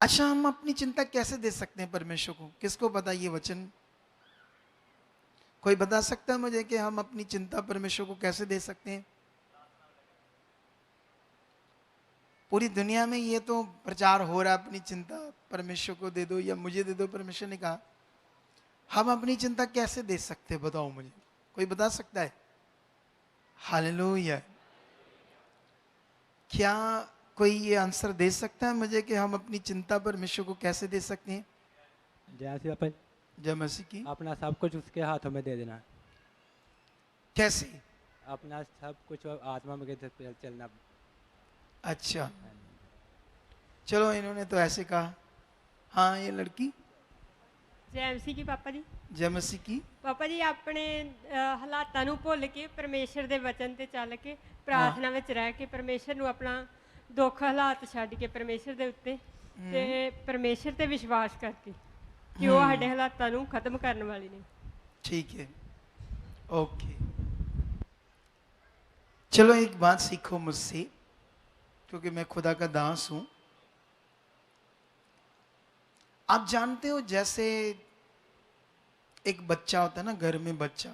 अच्छा, हम अपनी चिंता कैसे दे सकते हैं परमेश्वर को? किसको पता ये वचन? कोई बता सकता है मुझे कि हम अपनी चिंता परमेश्वर को कैसे दे सकते हैं? पूरी दुनिया में ये तो प्रचार हो रहा है, अपनी चिंता परमेश्वर को दे दो या मुझे दे दो। परमेश्वर ने कहा हम अपनी चिंता कैसे दे सकते हैं? बताओ मुझे, कोई बता सकता है? हालेलुया। क्या कोई ये आंसर दे सकता है मुझे कि हम अपनी चिंता परमेश्वर को कैसे दे सकते हैं? जैसे अपन जय मसीह की। अपना सब कुछ उसके हाथों में दे देना, कैसे? अपना सब कुछ आत्मा में चलना। अच्छा, चलो इन्होंने तो ऐसे कहा। हाँ, ये लड़की। जय एमसी की पापा जी। जय मसीह की। ਪਾਪਾ ਜੀ ਆਪਣੇ ਹਾਲਾਤਾਂ ਨੂੰ ਭੁੱਲ ਕੇ ਪਰਮੇਸ਼ਰ ਦੇ ਵਚਨ ਤੇ ਚੱਲ ਕੇ हाँ। ਪ੍ਰਾਰਥਨਾ ਵਿੱਚ ਰਹਿ ਕੇ ਪਰਮੇਸ਼ਰ ਨੂੰ ਆਪਣਾ ਦੁੱਖ ਹਾਲਾਤ ਛੱਡ ਕੇ ਪਰਮੇਸ਼ਰ ਦੇ ਉੱਤੇ ਤੇ ਪਰਮੇਸ਼ਰ ਤੇ ਵਿਸ਼ਵਾਸ ਕਰਕੇ ਕਿ ਉਹ ਸਾਡੇ ਹਾਲਾਤਾਂ ਨੂੰ ਖਤਮ ਕਰਨ ਵਾਲੇ ਨੇ। ठीक है, ओके। चलो एक बात सीखो मुझसे, क्योंकि मैं खुदा का दास हूं। आप जानते हो जैसे एक बच्चा होता है ना, घर में बच्चा,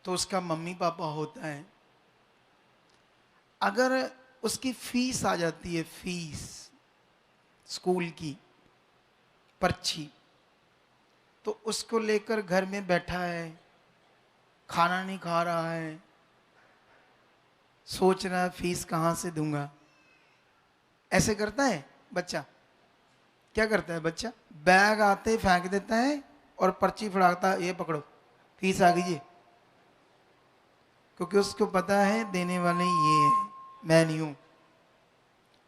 तो उसका मम्मी पापा होता है। अगर उसकी फीस आ जाती है, फीस स्कूल की पर्ची, तो उसको लेकर घर में बैठा है, खाना नहीं खा रहा है, सोच रहा है फीस कहाँ से दूंगा। ऐसे करता है बच्चा। क्या करता है बच्चा? बैग आते ही फेंक देता है और पर्ची फड़ाता है, ये पकड़ो फीस आ गई है। क्योंकि उसको पता है देने वाले ये है, मैं नहीं हूं।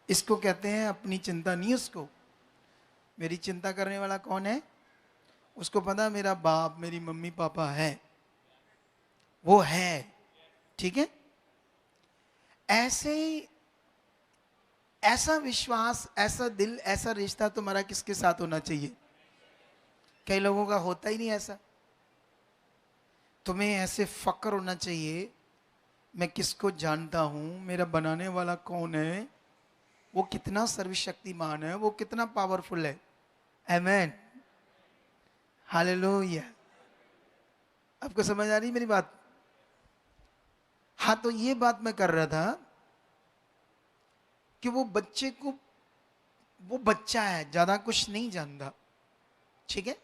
इसको कहते हैं अपनी चिंता नहीं उसको। मेरी चिंता करने वाला कौन है? उसको पता मेरा बाप, मेरी मम्मी पापा है, वो है। ठीक है? ऐसे ऐसा विश्वास, ऐसा दिल, ऐसा रिश्ता तुम्हारा किसके साथ होना चाहिए? कई लोगों का होता ही नहीं ऐसा। तुम्हें ऐसे फक्र होना चाहिए, मैं किसको जानता हूं, मेरा बनाने वाला कौन है, वो कितना सर्वशक्तिमान है, वो कितना पावरफुल है। आमेन, हालेलुया। आपको समझ आ रही मेरी बात? हाँ, तो ये बात मैं कर रहा था कि वो बच्चे को, वो बच्चा है, ज्यादा कुछ नहीं जानता, ठीक है,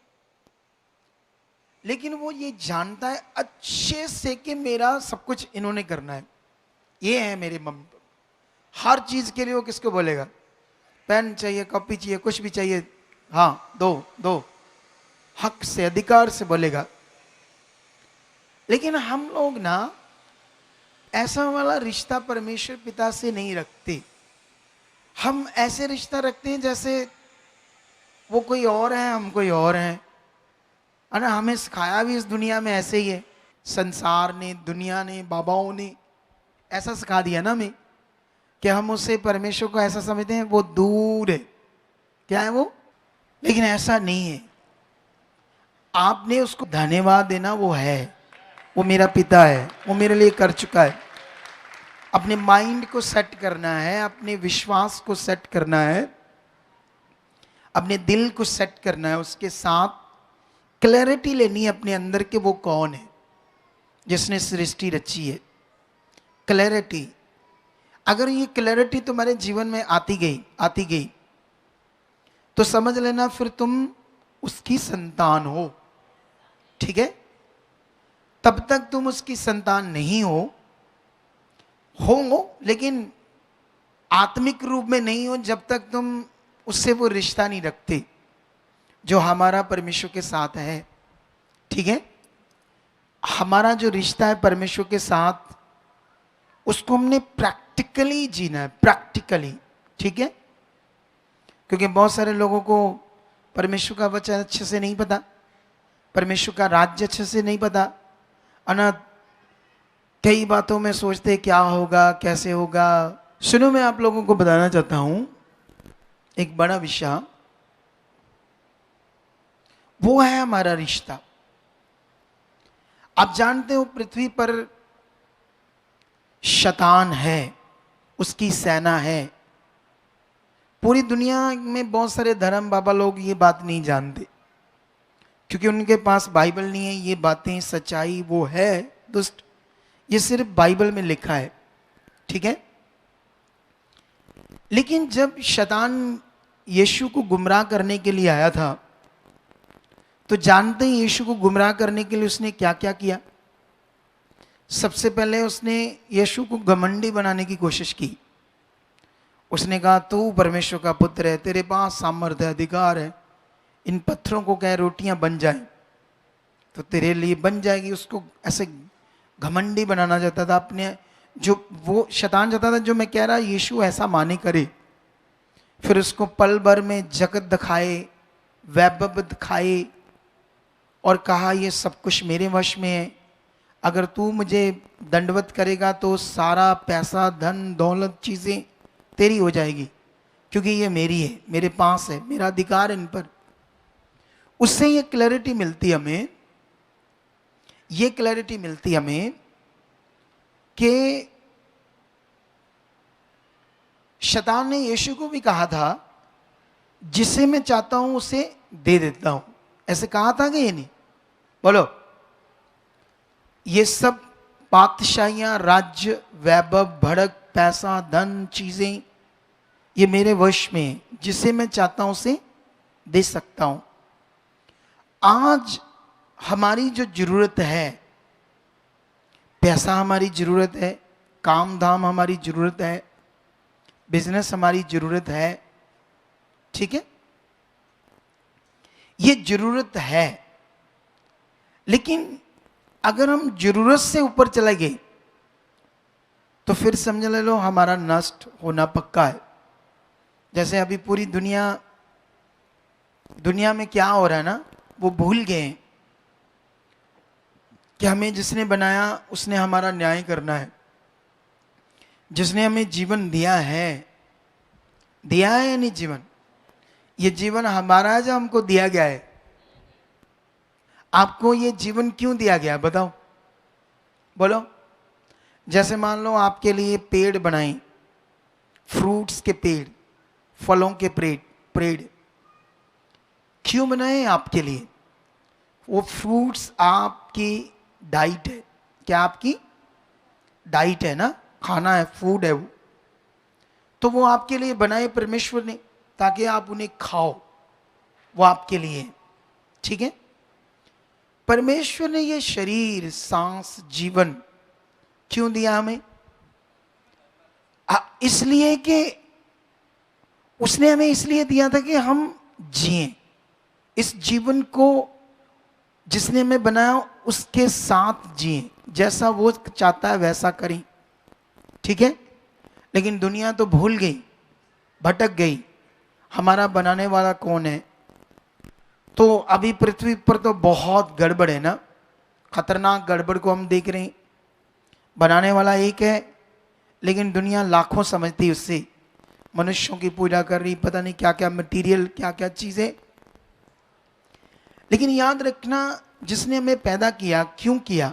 लेकिन वो ये जानता है अच्छे से कि मेरा सब कुछ इन्होंने करना है, ये है मेरे मम्मी पापा। हर चीज के लिए वो किसको बोलेगा? पेन चाहिए, कॉपी चाहिए, कुछ भी चाहिए, हाँ दो दो, हक से, अधिकार से बोलेगा। लेकिन हम लोग ना ऐसा वाला रिश्ता परमेश्वर पिता से नहीं रखते। हम ऐसे रिश्ता रखते हैं जैसे वो कोई और है, हम कोई और हैं। है ना? हमें सिखाया भी इस दुनिया में ऐसे ही है। संसार ने, दुनिया ने, बाबाओं ने ऐसा सिखा दिया ना हमें कि हम उससे परमेश्वर को ऐसा समझते हैं वो दूर है। क्या है वो? लेकिन ऐसा नहीं है। आपने उसको धन्यवाद देना, वो है, वो मेरा पिता है, वो मेरे लिए कर चुका है। अपने माइंड को सेट करना है, अपने विश्वास को सेट करना है, अपने दिल को सेट करना है, उसके साथ क्लैरिटी लेनी है अपने अंदर के वो कौन है जिसने सृष्टि रची है। क्लैरिटी, अगर ये क्लैरिटी तुम्हारे जीवन में आती गई तो समझ लेना फिर तुम उसकी संतान हो। ठीक है? तब तक तुम उसकी संतान नहीं हो लेकिन आत्मिक रूप में नहीं हो जब तक तुम उससे वो रिश्ता नहीं रखते जो हमारा परमेश्वर के साथ है। ठीक है? हमारा जो रिश्ता है परमेश्वर के साथ, उसको हमने प्रैक्टिकली जीना है, प्रैक्टिकली। ठीक है? क्योंकि बहुत सारे लोगों को परमेश्वर का वचन अच्छे से नहीं पता, परमेश्वर का राज्य अच्छे से नहीं पता, अनाथ कई बातों में सोचते क्या होगा, कैसे होगा। सुनो, मैं आप लोगों को बताना चाहता हूं एक बड़ा विषय, वो है हमारा रिश्ता। आप जानते हो पृथ्वी पर शैतान है, उसकी सेना है, पूरी दुनिया में बहुत सारे धर्म बाबा लोग ये बात नहीं जानते, क्योंकि उनके पास बाइबल नहीं है। ये बातें सच्चाई वो है दुष्ट, ये सिर्फ बाइबल में लिखा है, ठीक है। लेकिन जब शैतान यीशु को गुमराह करने के लिए आया था, तो जानते हैं यीशु को गुमराह करने के लिए उसने क्या क्या किया। सबसे पहले उसने यीशु को घमंडी बनाने की कोशिश की। उसने कहा तू परमेश्वर का पुत्र है, तेरे पास सामर्थ्य अधिकार है, इन पत्थरों को कह रोटियां बन जाए तो तेरे लिए बन जाएगी। उसको ऐसे घमंडी बनाना चाहता था अपने, जो वो शैतान चाहता था, जो मैं कह रहा यीशु ऐसा माने करे। फिर उसको पल भर में जगत दिखाए, वैभव दिखाए और कहा ये सब कुछ मेरे वश में है, अगर तू मुझे दंडवत करेगा तो सारा पैसा धन दौलत चीज़ें तेरी हो जाएगी, क्योंकि ये मेरी है, मेरे पास है, मेरा अधिकार है इन पर। उससे ये क्लैरिटी मिलती हमें, ये क्लैरिटी मिलती हमें कि शैतान ने यीशु को भी कहा था जिसे मैं चाहता हूं उसे दे देता हूं, ऐसे कहा था कि ये नहीं? बोलो। ये सब बादशाहियां, राज्य, वैभव, भड़क, पैसा, धन, चीजें, ये मेरे वश में है, जिसे मैं चाहता हूं उसे दे सकता हूं। आज हमारी जो जरूरत है, पैसा हमारी जरूरत है, काम धाम हमारी जरूरत है, बिजनेस हमारी जरूरत है, ठीक है, ये जरूरत है। लेकिन अगर हम जरूरत से ऊपर चले गए तो फिर समझ ले लो हमारा नष्ट होना पक्का है। जैसे अभी पूरी दुनिया में क्या हो रहा है ना, वो भूल गए कि हमें जिसने बनाया उसने हमारा न्याय करना है। जिसने हमें जीवन दिया है या नहीं जीवन? ये जीवन हमारा है जो हमको दिया गया है। आपको ये जीवन क्यों दिया गया बताओ, बोलो। जैसे मान लो आपके लिए पेड़ बनाए, फ्रूट्स के पेड़, फलों के पेड़ क्यों बनाए आपके लिए? वो फ्रूट्स आपकी डाइट है। क्या आपकी डाइट है ना, खाना है, फूड है वो। तो वो आपके लिए बनाए परमेश्वर ने ताकि आप उन्हें खाओ, वो आपके लिए है, ठीक है। परमेश्वर ने ये शरीर, सांस, जीवन क्यों दिया हमें? इसलिए कि उसने हमें इसलिए दिया था कि हम जिएं। इस जीवन को जिसने हमें बनाया उसके साथ जिएं, जैसा वो चाहता है वैसा करें, ठीक है। लेकिन दुनिया तो भूल गई, भटक गई, हमारा बनाने वाला कौन है। तो अभी पृथ्वी पर तो बहुत गड़बड़ है ना, खतरनाक गड़बड़ को हम देख रहे हैं। बनाने वाला एक है, लेकिन दुनिया लाखों समझती उससे, मनुष्यों की पूजा कर रही, पता नहीं क्या क्या मटेरियल, क्या क्या चीजें। लेकिन याद रखना, जिसने हमें पैदा किया, क्यों किया?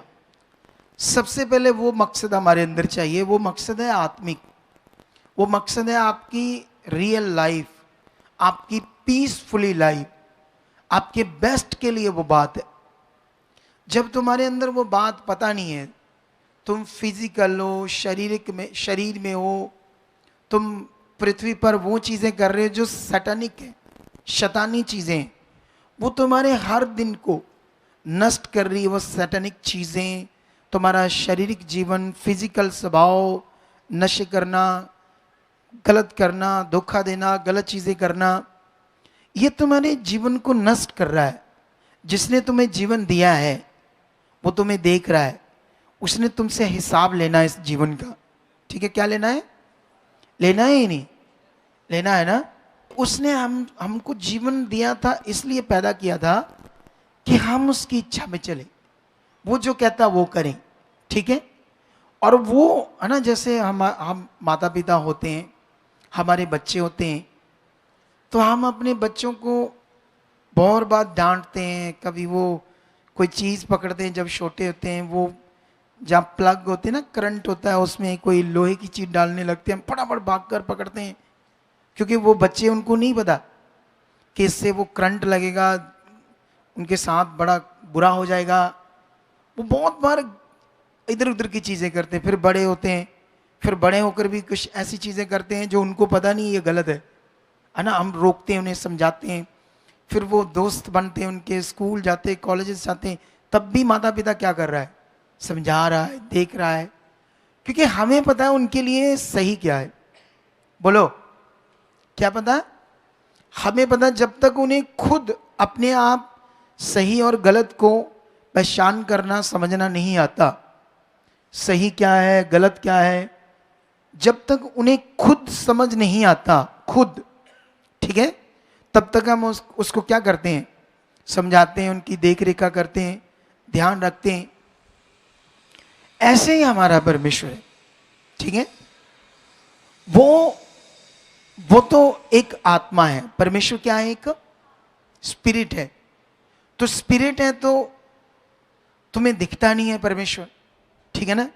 सबसे पहले वो मकसद हमारे अंदर चाहिए। वो मकसद है आत्मिक, वो मकसद है आपकी रियल लाइफ, आपकी पीसफुली लाइफ, आपके बेस्ट के लिए वो बात है। जब तुम्हारे अंदर वो बात पता नहीं है, तुम फिजिकल हो, शरीर में हो, तुम पृथ्वी पर वो चीजें कर रहे हो जो सैतानिक है, शैतानी चीजें, वो तुम्हारे हर दिन को नष्ट कर रही है। वो सैतानिक चीजें, तुम्हारा शारीरिक जीवन, फिजिकल स्वभाव, नशे करना, गलत करना, धोखा देना, गलत चीजें करना, ये तुम्हारे जीवन को नष्ट कर रहा है। जिसने तुम्हें जीवन दिया है वो तुम्हें देख रहा है, उसने तुमसे हिसाब लेना है इस जीवन का, ठीक है। क्या लेना है? लेना है ही नहीं, लेना है ना। उसने हमको जीवन दिया था, इसलिए पैदा किया था कि हम उसकी इच्छा में चले, वो जो कहता वो करें, ठीक है। और वो है ना, जैसे हम माता पिता होते हैं, हमारे बच्चे होते हैं, तो हम अपने बच्चों को बहुत बार डांटते हैं। कभी वो कोई चीज़ पकड़ते हैं जब छोटे होते हैं, वो जहाँ प्लग होते हैं ना, करंट होता है, उसमें कोई लोहे की चीज़ डालने लगते हैं, हम फटाफट भाग कर पकड़ते हैं, क्योंकि वो बच्चे, उनको नहीं पता कि इससे वो करंट लगेगा, उनके साथ बड़ा बुरा हो जाएगा। वो बहुत बार इधर उधर की चीज़ें करते हैं, फिर बड़े होते हैं, फिर बड़े होकर भी कुछ ऐसी चीज़ें करते हैं जो उनको पता नहीं ये गलत है ना। हम रोकते हैं, उन्हें समझाते हैं, फिर वो दोस्त बनते हैं, उनके स्कूल जाते हैं, कॉलेजेस जाते हैं, तब भी माता पिता क्या कर रहा है? समझा रहा है, देख रहा है, क्योंकि हमें पता है उनके लिए सही क्या है। बोलो, क्या पता है? हमें पता है, जब तक उन्हें खुद अपने आप सही और गलत को पहचान करना समझना नहीं आता, सही क्या है गलत क्या है, जब तक उन्हें खुद समझ नहीं आता, खुद, ठीक है, तब तक हम उसको क्या करते हैं? समझाते हैं, उनकी देख रेखा करते हैं, ध्यान रखते हैं। ऐसे ही हमारा परमेश्वर है, ठीक है। वो तो एक आत्मा है। परमेश्वर क्या है? एक स्पिरिट है। तो स्पिरिट है तो तुम्हें दिखता नहीं है परमेश्वर, ठीक है ना।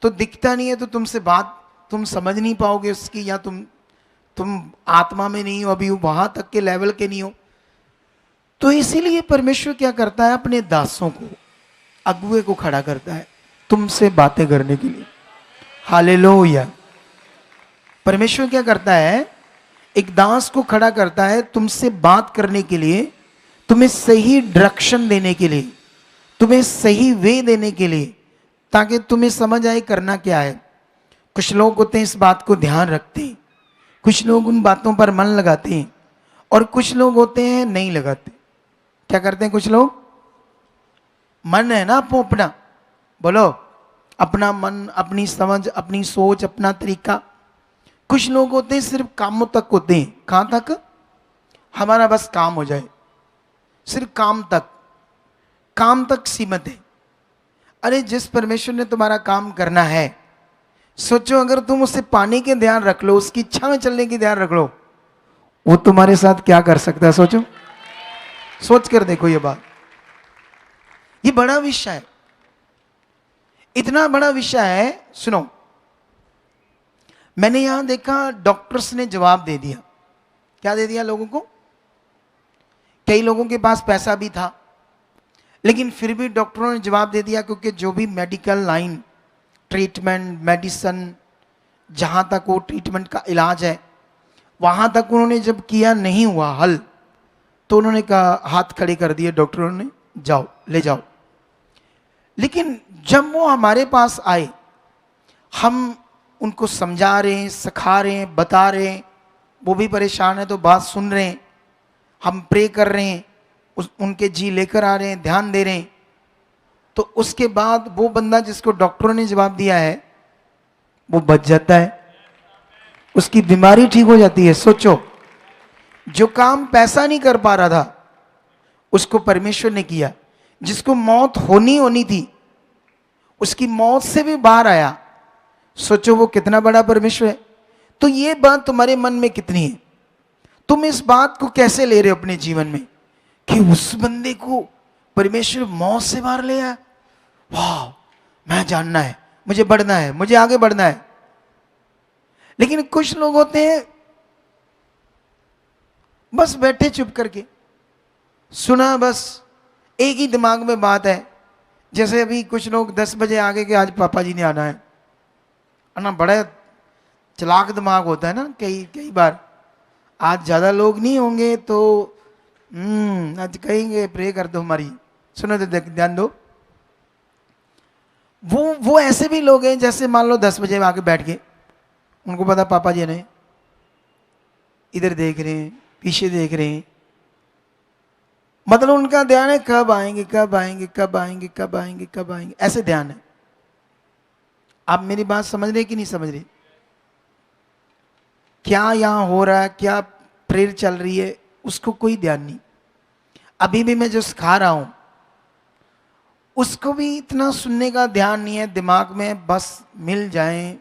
तो दिखता नहीं है तो तुमसे बात तुम समझ नहीं पाओगे उसकी, या तुम आत्मा में नहीं हो, अभी वहां तक के लेवल के नहीं हो। तो इसीलिए परमेश्वर क्या करता है? अपने दासों को, अगुए को खड़ा करता है तुमसे बातें करने के लिए। हालेलुया। परमेश्वर क्या करता है? एक दास को खड़ा करता है तुमसे बात करने के लिए, तुम्हें सही डायरेक्शन देने के लिए, तुम्हें सही वे देने के लिए, ताकि तुम्हें समझ आए करना क्या है। कुछ लोग होते हैं इस बात को ध्यान रखते हैं, कुछ लोग उन बातों पर मन लगाते हैं, और कुछ लोग होते हैं नहीं लगाते। क्या करते हैं कुछ लोग? मन है ना आपको अपना, बोलो, अपना मन, अपनी समझ, अपनी सोच, अपना तरीका। कुछ लोग होते हैं सिर्फ कामों तक होते हैं। कहां तक? हमारा बस काम हो जाए, सिर्फ काम तक सीमित है। अरे जिस परमेश्वर ने तुम्हारा काम करना है, सोचो अगर तुम उसे पाने के ध्यान रख लो, उसकी इच्छा में चलने की ध्यान रख लो, वो तुम्हारे साथ क्या कर सकता है? सोचो, सोच कर देखो ये बात। ये बड़ा विषय है, इतना बड़ा विषय है। सुनो, मैंने यहां देखा डॉक्टर्स ने जवाब दे दिया। क्या दे दिया लोगों को? कई लोगों के पास पैसा भी था, लेकिन फिर भी डॉक्टरों ने जवाब दे दिया, क्योंकि जो भी मेडिकल लाइन, ट्रीटमेंट, मेडिसन, जहां तक वो ट्रीटमेंट का इलाज है, वहां तक उन्होंने जब किया नहीं हुआ हल, तो उन्होंने कहा, हाथ खड़े कर दिए डॉक्टरों ने, जाओ ले जाओ। लेकिन जब वो हमारे पास आए, हम उनको समझा रहे हैं, सिखा रहे हैं, बता रहे हैं, वो भी परेशान है तो बात सुन रहे हैं, हम प्रे कर रहे हैं, उनके जी लेकर आ रहे हैं, ध्यान दे रहे हैं, तो उसके बाद वो बंदा जिसको डॉक्टरों ने जवाब दिया है, वो बच जाता है, उसकी बीमारी ठीक हो जाती है। सोचो, जो काम पैसा नहीं कर पा रहा था, उसको परमेश्वर ने किया। जिसको मौत होनी थी, उसकी मौत से भी बाहर आया। सोचो वो कितना बड़ा परमेश्वर है। तो ये बात तुम्हारे मन में कितनी है? तुम इस बात को कैसे ले रहे हो अपने जीवन में कि उस बंदे को परमेश्वर मौत से बाहर ले आया? वाह, मैं जानना है, मुझे बढ़ना है, मुझे आगे बढ़ना है। लेकिन कुछ लोग होते हैं बस बैठे चुप करके, सुना, बस एक ही दिमाग में बात है। जैसे अभी कुछ लोग 10 बजे आगे के आज पापा जी ने आना है ना, बड़ा चालाक दिमाग होता है ना कई बार। आज ज्यादा लोग नहीं होंगे तो आज कहेंगे प्रे कर दो हमारी, सुनो तो ध्यान दो। वो ऐसे भी लोग हैं, जैसे मान लो 10 बजे आके बैठ गए, उनको पता पापा जी ने इधर देख रहे हैं, पीछे देख रहे हैं, मतलब उनका ध्यान है कब आएंगे, कब आएंगे, कब आएंगे, कब आएंगे, कब आएंगे, ऐसे ध्यान है। आप मेरी बात समझ रहे कि नहीं समझ रहे? क्या यहां हो रहा है, क्या प्रेयर चल रही है, उसको कोई ध्यान नहीं। अभी भी मैं जो सिखा रहा हूं, उसको भी इतना सुनने का ध्यान नहीं है दिमाग में। बस मिल जाएं,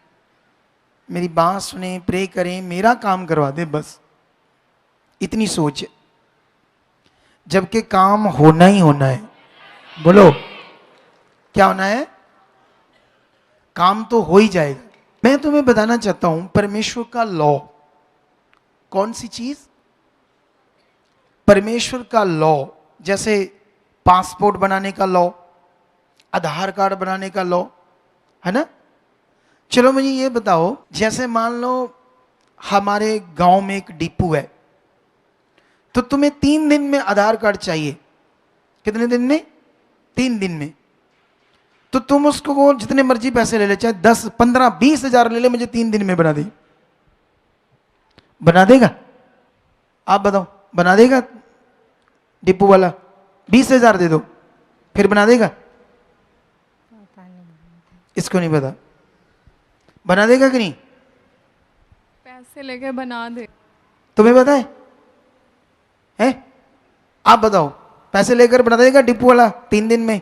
मेरी बात सुने, प्रे करें, मेरा काम करवा दे, बस इतनी सोच है। जबकि काम होना ही होना है। बोलो, क्या होना है? काम तो हो ही जाएगा। मैं तुम्हें बताना चाहता हूं परमेश्वर का लॉ, कौन सी चीज? परमेश्वर का लॉ, जैसे पासपोर्ट बनाने का लॉ, आधार कार्ड बनाने का लॉ, है ना? चलो मुझे ये बताओ, जैसे मान लो हमारे गांव में एक डिपू है, तो तुम्हें 3 दिन में आधार कार्ड चाहिए। कितने दिन में? 3 दिन में। तो तुम उसको जितने मर्जी पैसे ले ले, चाहे 10, 15, 20 हजार ले ले, मुझे 3 दिन में बना दे। बना देगा? आप बताओ, बना देगा? डिपू वाला 20,000 दे दो, फिर बना देगा? इसको नहीं पता, बना देगा कि नहीं? पैसे लेके बना दे। तुम्हें पता है? आप बताओ, पैसे लेकर बना देगा डिपू वाला 3 दिन में?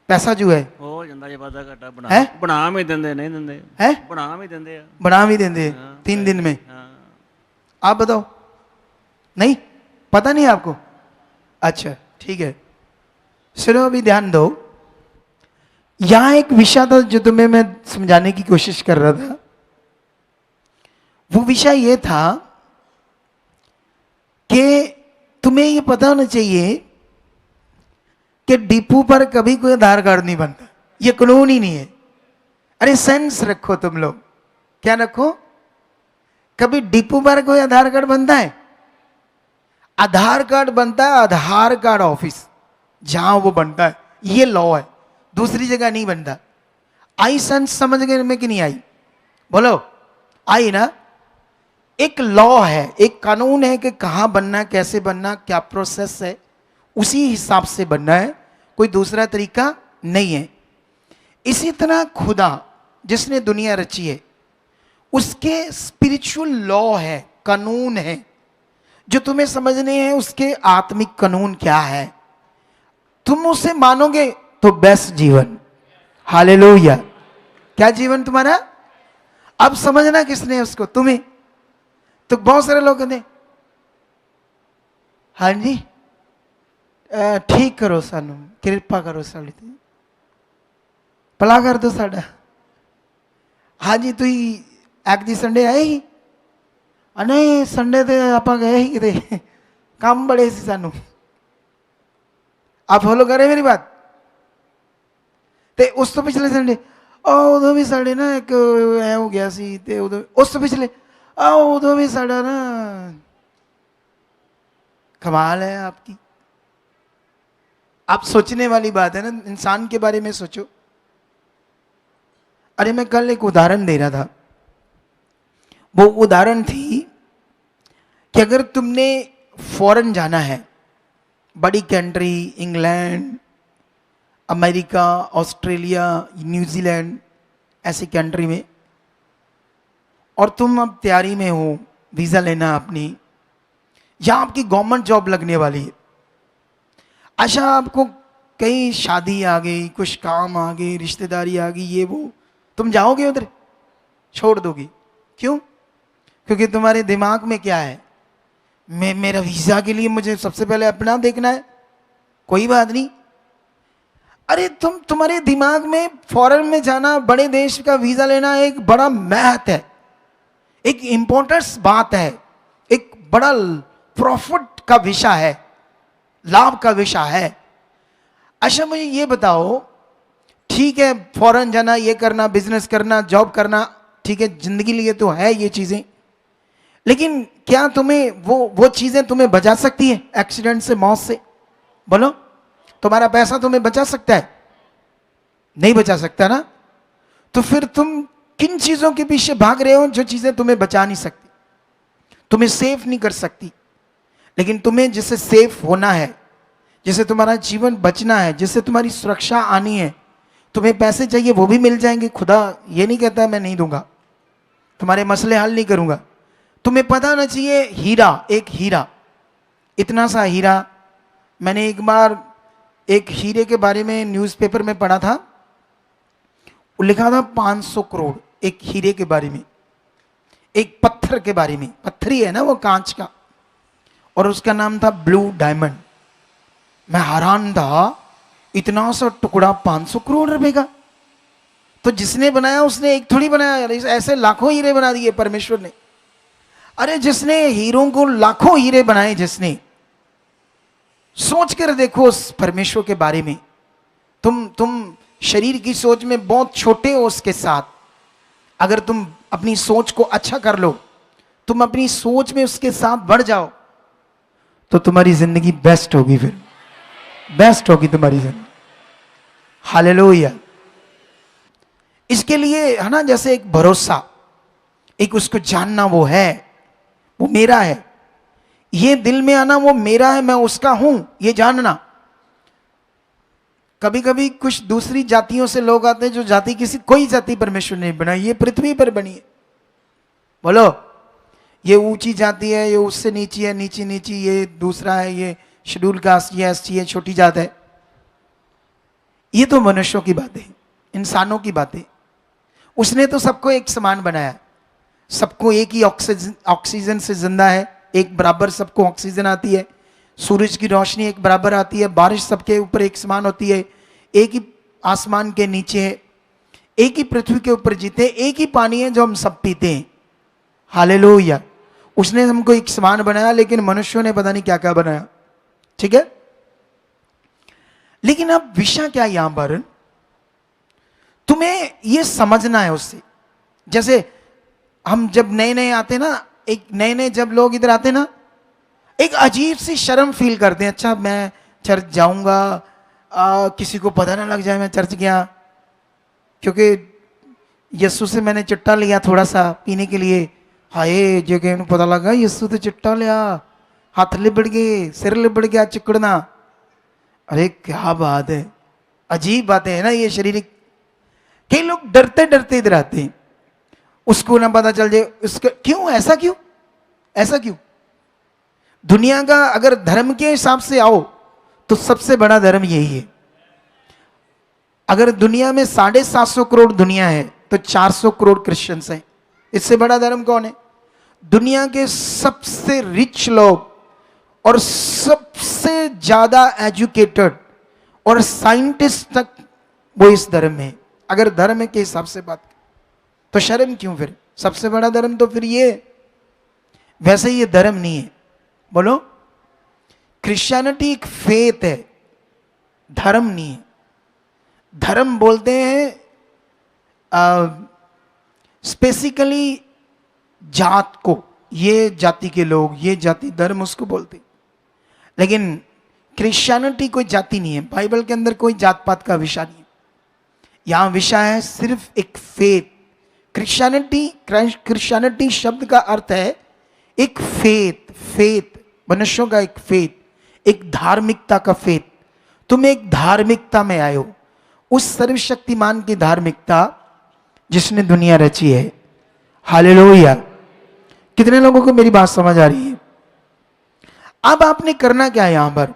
पैसा जो है हो ਜਾਂਦਾ ਜੇ ਵਾਦਾ ਘਟਾ ਬਣਾ ਹੈਂ? ਬਣਾ ਵੀ ਦਿੰਦੇ ਨਹੀਂ ਦਿੰਦੇ है ਬਣਾ ਵੀ ਦਿੰਦੇ ਆ बना भी देंगे 3 दिन में। ਹਾਂ आप बताओ, नहीं पता नहीं आपको? अच्छा ठीक है, सुनो अभी ध्यान दो। यहां एक विषय था जो तुम्हें मैं समझाने की कोशिश कर रहा था। वो विषय ये था कि तुम्हें ये पता होना चाहिए कि डिपू पर कभी कोई आधार कार्ड नहीं बनता, ये कानून ही नहीं है। अरे सेंस रखो तुम लोग, क्या रखो? कभी डिपू पर कोई आधार कार्ड बनता है? आधार कार्ड बनता है आधार कार्ड ऑफिस, जहां वो बनता है, ये लॉ है, दूसरी जगह नहीं बनता। आई सेंस समझने में कि नहीं आई? बोलो, आई ना? एक लॉ है, एक कानून है कि कहां बनना, कैसे बनना, क्या प्रोसेस है, उसी हिसाब से बनना है, कोई दूसरा तरीका नहीं है। इसी तरह खुदा जिसने दुनिया रची है, उसके स्पिरिचुअल लॉ है, कानून है, जो तुम्हें समझने हैं। उसके आत्मिक कानून क्या है, तुम उसे मानोगे तो बेस्ट जीवन। हालेलुया। क्या जीवन तुम्हारा? अब समझना किसने उसको? तुम्हें। तो बहुत सारे लोग कहते, हाँ जी ठीक करो, सानू कृपा करो, साड़ी ते भला कर दो साडा। हाँ जी तुम एक जी संडे आए ही? नहीं संडे ते आपां गए ही किते, काम बड़े सी सानू। आप फॉलो कर रहे मेरी बात? ते उस तो पिछले संडे उदों भी साढ़े ना एक ऐ हो गया सी, ते उदों उस तो पिछले उदों भी साढ़ा ना। कमाल है आपकी। आप सोचने वाली बात है ना, इंसान के बारे में सोचो। अरे मैं कल एक उदाहरण दे रहा था, वो उदाहरण थी कि अगर तुमने फॉरेन जाना है, बड़ी country, England, America, Australia, New Zealand, ऐसी कंट्री में, और तुम अब तैयारी में हो वीज़ा लेना अपनी, या आपकी गवर्नमेंट जॉब लगने वाली है। अच्छा, आपको कहीं शादी आ गई, कुछ काम आ गई, रिश्तेदारी आ गई, ये वो, तुम जाओगे उधर? छोड़ दोगी? क्यों? क्योंकि तुम्हारे दिमाग में क्या है, मेरा वीज़ा के लिए मुझे सबसे पहले अपना देखना है। कोई बात नहीं। अरे तुम्हारे दिमाग में फॉरेन में जाना, बड़े देश का वीज़ा लेना एक बड़ा महत्व है, एक इंपॉर्टेंस बात है, एक बड़ा प्रॉफिट का विषय है, लाभ का विषय है। अच्छा मुझे ये बताओ, ठीक है फॉरेन जाना, ये करना, बिजनेस करना, जॉब करना, ठीक है, जिंदगी लिए तो है ये चीजें, लेकिन क्या तुम्हें वो चीजें तुम्हें बचा सकती है एक्सीडेंट से, मौत से? बोलो, तुम्हारा पैसा तुम्हें बचा सकता है? नहीं बचा सकता ना। तो फिर तुम किन चीजों के पीछे भाग रहे हो जो चीजें तुम्हें बचा नहीं सकती, तुम्हें सेफ नहीं कर सकती? लेकिन तुम्हें जिससे सेफ होना है, जिससे तुम्हारा जीवन बचना है, जिससे तुम्हारी सुरक्षा आनी है, तुम्हें पैसे चाहिए, वो भी मिल जाएंगे। खुदा ये नहीं कहता मैं नहीं दूंगा, तुम्हारे मसले हल नहीं करूंगा। तुम्हें पता होना चाहिए, हीरा, एक हीरा, इतना सा हीरा, मैंने एक बार एक हीरे के बारे में न्यूज़पेपर में पढ़ा था, वो लिखा था 500 करोड़ एक हीरे के बारे में, एक पत्थर के बारे में, पत्थर ही है ना वो, कांच का, और उसका नाम था ब्लू डायमंड। मैं हैरान था, इतना सा टुकड़ा 500 करोड़ रुपए का। तो जिसने बनाया उसने एक थोड़ी बनाया यार, ऐसे लाखों हीरे बना दिए परमेश्वर ने। अरे जिसने हीरों को लाखों हीरे बनाए, जिसने, सोच कर देखो उस परमेश्वर के बारे में। तुम शरीर की सोच में बहुत छोटे हो उसके साथ। अगर तुम अपनी सोच को अच्छा कर लो, तुम अपनी सोच में उसके साथ बढ़ जाओ, तो तुम्हारी जिंदगी बेस्ट होगी, फिर बेस्ट होगी तुम्हारी जिंदगी। हालेलुया। इसके लिए है ना, जैसे एक भरोसा, एक उसको जानना, वो है, वो मेरा है, ये दिल में आना वो मेरा है, मैं उसका हूं, ये जानना। कभी कभी कुछ दूसरी जातियों से लोग आते हैं, जो जाति किसी, कोई जाति परमेश्वर ने बनाई, ये पृथ्वी पर बनी है। बोलो, ये ऊंची जाति है, ये उससे नीची है, नीची नीची, ये दूसरा है, ये शेड्यूल कास्ट, ये एसटी है, छोटी जात है। ये तो मनुष्यों की बातें, इंसानों की बातें। उसने तो सबको एक समान बनाया, सबको एक ही ऑक्सीजन से जिंदा है, एक बराबर सबको ऑक्सीजन आती है, सूरज की रोशनी एक बराबर आती है, बारिश सबके ऊपर एक समान होती है, एक ही आसमान के नीचे है, एक ही पृथ्वी के ऊपर जीते, एक ही पानी है जो हम सब पीते हैं। हालेलुया। उसने हमको एक समान बनाया, लेकिन मनुष्यों ने पता नहीं क्या क्या बनाया। ठीक है, लेकिन अब विषय क्या यहां पर, तुम्हें यह समझना है उससे। जैसे हम जब नए नए आते ना, एक नए नए जब लोग इधर आते ना, एक अजीब सी शर्म फील करते हैं। अच्छा, मैं चर्च जाऊंगा, किसी को पता ना लग जाए मैं चर्च गया, क्योंकि यीशु से मैंने चिट्टा लिया थोड़ा सा पीने के लिए। हाय, जो कि पता लगा यीशु तो चिट्टा लिया, हाथ लिबड़ गए, सिर लिबड़ गया, चिकड़ना। अरे क्या बात है, अजीब बातें है ना ये शारीरिक। कई लोग डरते डरते इधर आते हैं, उसको ना पता चल जाए उसका, क्यों ऐसा, क्यों ऐसा, क्यों? दुनिया का अगर धर्म के हिसाब से आओ तो सबसे बड़ा धर्म यही है। अगर दुनिया में 750 करोड़ दुनिया है तो 400 करोड़ क्रिश्चियंस हैं। इससे बड़ा धर्म कौन है? दुनिया के सबसे रिच लोग और सबसे ज्यादा एजुकेटेड और साइंटिस्ट तक वो इस धर्म में है। अगर धर्म के हिसाब से बात तो शर्म क्यों? फिर सबसे बड़ा धर्म तो फिर ये। वैसे ये धर्म नहीं है। बोलो, क्रिश्चियनिटी एक फेथ है, धर्म नहीं है। धर्म बोलते हैं स्पेसिकली जात को, ये जाति के लोग, ये जाति धर्म उसको बोलते। लेकिन क्रिश्चियनिटी कोई जाति नहीं है। बाइबल के अंदर कोई जात पात का विषय नहीं है। यहां विषय है सिर्फ एक फेथ। क्रिश्चियनिटी शब्द का अर्थ है एक फेथ, मनुष्यों का एक फेथ, एक धार्मिकता का फेथ। तुम एक धार्मिकता में आए हो, उस सर्वशक्तिमान की धार्मिकता जिसने दुनिया रची है। हालेलुया। कितने लोगों को मेरी बात समझ आ रही है? अब आपने करना क्या है यहां पर?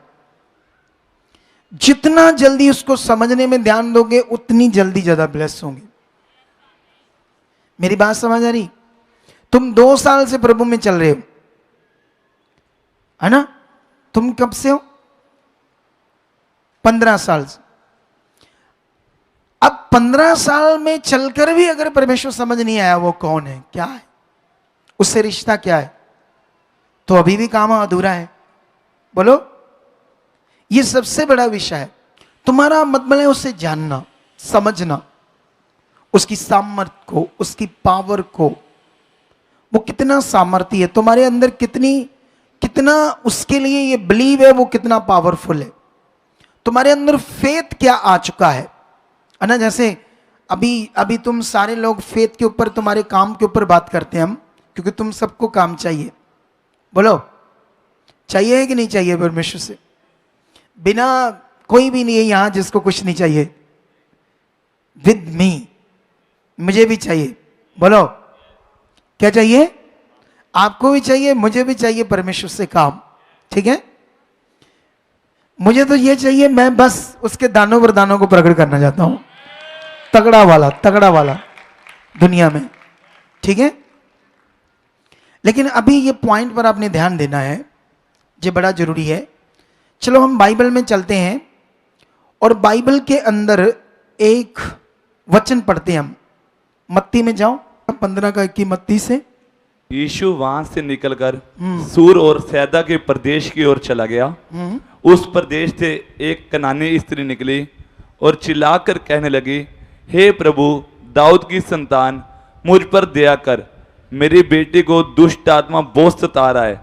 जितना जल्दी उसको समझने में ध्यान दोगे उतनी जल्दी ज्यादा ब्लेस होंगे। मेरी बात समझ आ रही? तुम 2 साल से प्रभु में चल रहे हो, है ना? तुम कब से हो? 15 साल से। अब 15 साल में चलकर भी अगर परमेश्वर समझ नहीं आया वो कौन है, क्या है, उससे रिश्ता क्या है, तो अभी भी काम अधूरा है। बोलो, ये सबसे बड़ा विषय है। तुम्हारा मतलब है उसे जानना, समझना, उसकी सामर्थ्य को, उसकी पावर को, वो कितना सामर्थ्य है तुम्हारे अंदर, कितना उसके लिए ये बिलीव है, वो कितना पावरफुल है। तुम्हारे अंदर फेथ क्या आ चुका है ना? जैसे अभी तुम सारे लोग फेथ के ऊपर, तुम्हारे काम के ऊपर बात करते हैं हम, क्योंकि तुम सबको काम चाहिए। बोलो, चाहिए है कि नहीं चाहिए? परमेश्वर से बिना कोई भी नहीं है यहां जिसको कुछ नहीं चाहिए। विद मी, मुझे भी चाहिए। बोलो, क्या चाहिए? आपको भी चाहिए, मुझे भी चाहिए परमेश्वर से काम। ठीक है, मुझे तो ये चाहिए, मैं बस उसके दानों वरदानों को प्रकट करना चाहता हूं, तगड़ा वाला दुनिया में। ठीक है, लेकिन अभी ये पॉइंट पर आपने ध्यान देना है, ये बड़ा जरूरी है। चलो हम बाइबल में चलते हैं और बाइबल के अंदर एक वचन पढ़ते हैं हम। मत्ती में जाओ, 15 का 21 मत्ती से यीशु वहां से निकलकर सूर और सैदा के प्रदेश की ओर चला गया। उस प्रदेश से एक कनानी स्त्री निकली और चिल्लाकर कहने लगी, हे प्रभु, दाऊद की संतान, मुझ पर दया कर, मेरी बेटी को दुष्ट आत्मा बहुत सता रहा है।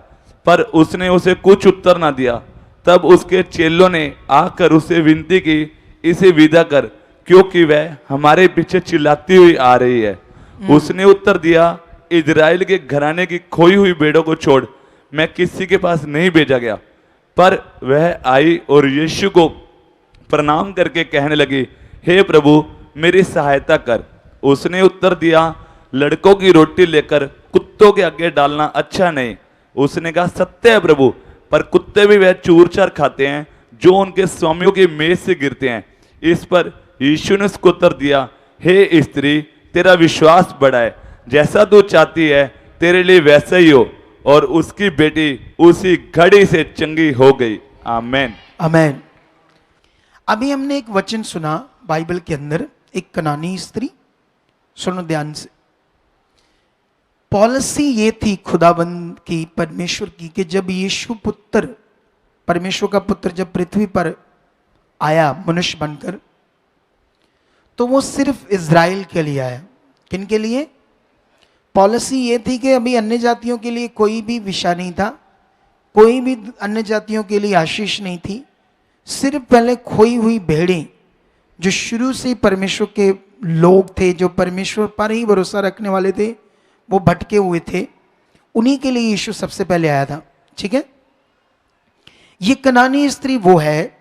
पर उसने उसे कुछ उत्तर ना दिया। तब उसके चेलों ने आकर उसे विनती की, इसे विदा कर, क्योंकि वह हमारे पीछे चिल्लाती हुई आ रही है। उसने उत्तर दिया, इजराइल के घराने की खोई हुई भेड़ों को छोड़ मैं किसी के पास नहीं भेजा गया। पर वह आई और यीशु को प्रणाम करके कहने लगी, हे प्रभु, मेरी सहायता कर। उसने उत्तर दिया, लड़कों की रोटी लेकर कुत्तों के आगे डालना अच्छा नहीं। उसने कहा, सत्य है प्रभु, पर कुत्ते भी वह चूर चार खाते हैं जो उनके स्वामियों की मेज से गिरते हैं। इस पर यीशु ने उसको उत्तर दिया, हे स्त्री, तेरा विश्वास बड़ा है, जैसा तू चाहती है तेरे लिए वैसा ही हो। और उसकी बेटी उसी घड़ी से चंगी हो गई। आमेन। आमेन। अभी हमने एक वचन सुना बाइबल के अंदर, एक कनानी स्त्री। सुनो ध्यान से। पॉलिसी ये थी खुदाबंद की, परमेश्वर की, कि जब यीशु पुत्र, परमेश्वर का पुत्र जब पृथ्वी पर आया मनुष्य बनकर, तो वो सिर्फ इज़राइल के लिए आया। किन के लिए? पॉलिसी ये थी कि अभी अन्य जातियों के लिए कोई भी विषय नहीं था, कोई भी अन्य जातियों के लिए आशीष नहीं थी। सिर्फ पहले खोई हुई भेड़ें, जो शुरू से ही परमेश्वर के लोग थे, जो परमेश्वर पर ही भरोसा रखने वाले थे, वो भटके हुए थे, उन्हीं के लिए यीशु सबसे पहले आया था। ठीक है। ये कनानी स्त्री वो है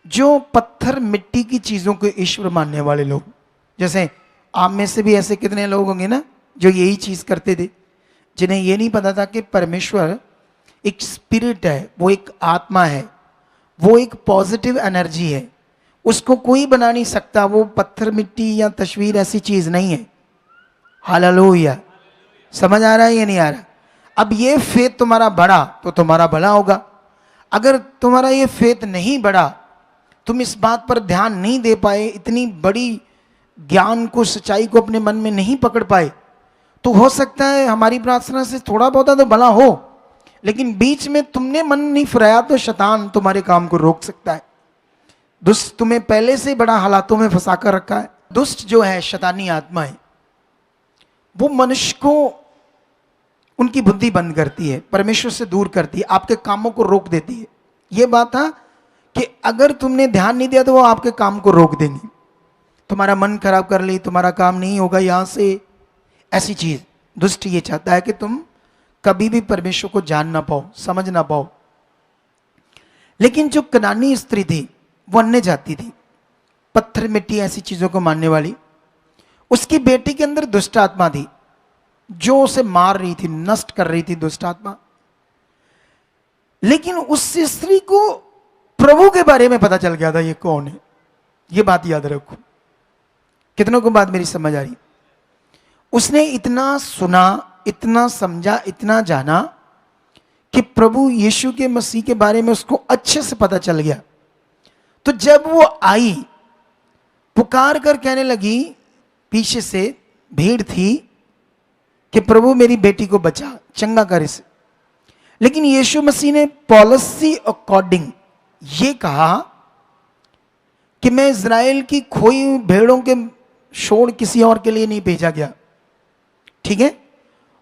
जो पत्थर मिट्टी की चीजों को ईश्वर मानने वाले लोग, जैसे आप में से भी ऐसे कितने लोग होंगे ना जो यही चीज करते थे, जिन्हें ये नहीं पता था कि परमेश्वर एक स्पिरिट है, वो एक आत्मा है, वो एक पॉजिटिव एनर्जी है, उसको कोई बना नहीं सकता। वो पत्थर मिट्टी या तस्वीर ऐसी चीज नहीं है। हालेलुया। समझ आ रहा है या नहीं आ रहा? अब ये फेथ तुम्हारा बढ़ा तो तुम्हारा भला होगा। अगर तुम्हारा ये फेथ नहीं बढ़ा, तुम इस बात पर ध्यान नहीं दे पाए, इतनी बड़ी ज्ञान को, सच्चाई को अपने मन में नहीं पकड़ पाए, तो हो सकता है हमारी प्रार्थना से थोड़ा बहुत तो भला हो, लेकिन बीच में तुमने मन नहीं फिराया तो शैतान तुम्हारे काम को रोक सकता है। दुष्ट तुम्हें पहले से बड़ा हालातों में फंसा कर रखा है। दुष्ट जो है, शैतानी आत्माएं, वो मनुष्य को उनकी बुद्धि बंद करती है, परमेश्वर से दूर करती है, आपके कामों को रोक देती है। यह बात था कि अगर तुमने ध्यान नहीं दिया तो वो आपके काम को रोक देंगे, तुम्हारा मन खराब कर ली, तुम्हारा काम नहीं होगा यहां से, ऐसी चीज। दुष्ट ये चाहता है कि तुम कभी भी परमेश्वर को जान ना पाओ, समझ ना पाओ। लेकिन जो कनानी स्त्री थी वो अन्य जाति थी, पत्थर मिट्टी ऐसी चीजों को मानने वाली। उसकी बेटी के अंदर दुष्ट आत्मा थी जो उसे मार रही थी, नष्ट कर रही थी, दुष्ट आत्मा। लेकिन उस स्त्री को प्रभु के बारे में पता चल गया था ये कौन है। ये बात याद रखो। कितनों को बात मेरी समझ आ रही? उसने इतना सुना, इतना समझा, इतना जाना कि प्रभु यीशु के मसीह के बारे में उसको अच्छे से पता चल गया। तो जब वो आई, पुकार कर कहने लगी, पीछे से भीड़ थी, कि प्रभु मेरी बेटी को बचा, चंगा कर इसे। लेकिन यीशु मसीह ने पॉलिसी अकॉर्डिंग ये कहा कि मैं इज़राइल की खोई हुई भेड़ों के छोड़ किसी और के लिए नहीं भेजा गया। ठीक है।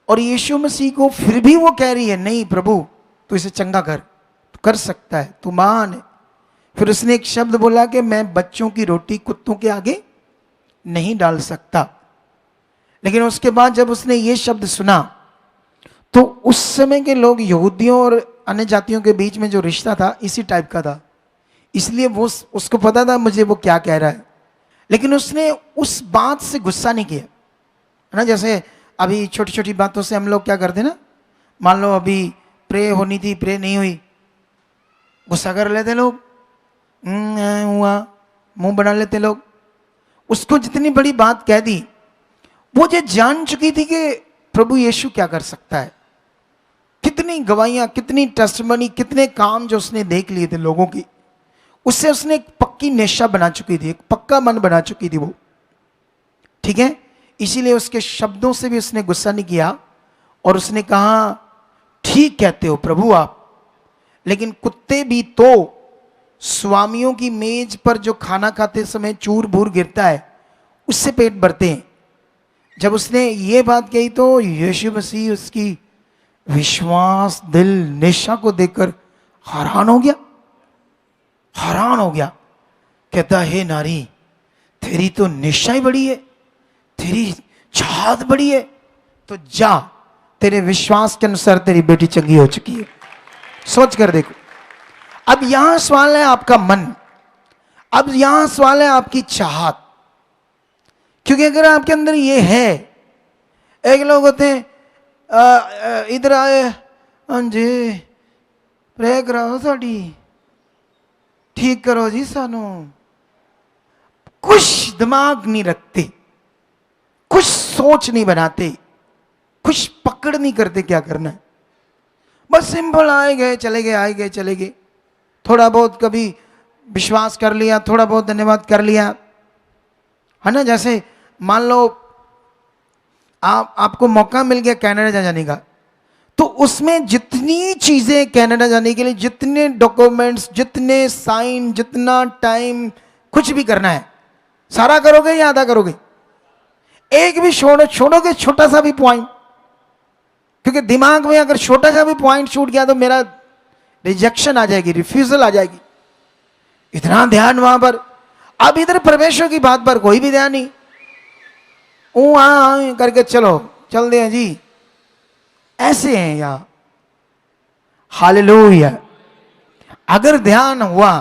और यीशु मसीह को फिर भी वो कह रही है, नहीं प्रभु तू इसे चंगा कर, तू कर सकता है, तू महान है। फिर उसने एक शब्द बोला कि मैं बच्चों की रोटी कुत्तों के आगे नहीं डाल सकता। लेकिन उसके बाद जब उसने ये शब्द सुना तो उस समय के लोग, यहूदियों और अन्य जातियों के बीच में जो रिश्ता था इसी टाइप का था, इसलिए वो उसको पता था मुझे वो क्या कह रहा है। लेकिन उसने उस बात से गुस्सा नहीं किया, है ना। जैसे अभी छोटी छोटी बातों से हम लोग क्या करते ना, मान लो अभी प्रे होनी थी, प्रे नहीं हुई, गुस्सा कर लेते लोग, हुआ, मुंह बना लेते लोग। उसको जितनी बड़ी बात कह दी, वो जो जान चुकी थी कि प्रभु यीशु क्या कर सकता है। कितनी गवाहियां, कितनी टेस्टमनी, कितने काम जो उसने देख लिए थे लोगों की, उससे उसने एक पक्की निशा बना चुकी थी, एक पक्का मन बना चुकी थी वो। ठीक है। इसीलिए उसके शब्दों से भी उसने गुस्सा नहीं किया, और उसने कहा, ठीक कहते हो प्रभु आप, लेकिन कुत्ते भी तो स्वामियों की मेज पर जो खाना खाते समय चूर भूर गिरता है उससे पेट भरते हैं। जब उसने ये बात कही तो यीशु मसीह उसकी विश्वास दिल निष्ठा को देखकर हैरान हो गया, हैरान हो गया। कहता, हे नारी, तेरी तो निष्ठा ही बड़ी है, तेरी चाहत बड़ी है, तो जा, तेरे विश्वास के अनुसार तेरी बेटी चंगी हो चुकी है। सोच कर देखो। अब यहां सवाल है आपका मन, अब यहां सवाल है आपकी चाहत। क्योंकि अगर आपके अंदर ये है, एक लोग होते हैं इधर आए, हाँ जी प्रे कराओ साड़ी, ठीक करो जी सानू, कुछ दिमाग नहीं रखते, कुछ सोच नहीं बनाते, कुछ पकड़ नहीं करते क्या करना है, बस सिंपल आए गए चले गए, आए गए चले गए, थोड़ा बहुत कभी विश्वास कर लिया, थोड़ा बहुत धन्यवाद कर लिया, है ना। जैसे मान लो आपको मौका मिल गया कनाडा जाने का, तो उसमें जितनी चीजें कनाडा जाने के लिए, जितने डॉक्यूमेंट्स, जितने साइन, जितना टाइम, कुछ भी करना है सारा करोगे या आधा करोगे? एक भी छोड़ोगे छोटा सा भी पॉइंट? क्योंकि दिमाग में अगर छोटा सा भी पॉइंट छूट गया तो मेरा रिजेक्शन आ जाएगी, रिफ्यूजल आ जाएगी। इतना ध्यान वहां पर। अब इधर परमेश्वर की बात पर कोई भी ध्यान नहीं, करके चलो चल दे जी, ऐसे हैं यहां। हालेलुया। अगर ध्यान हुआ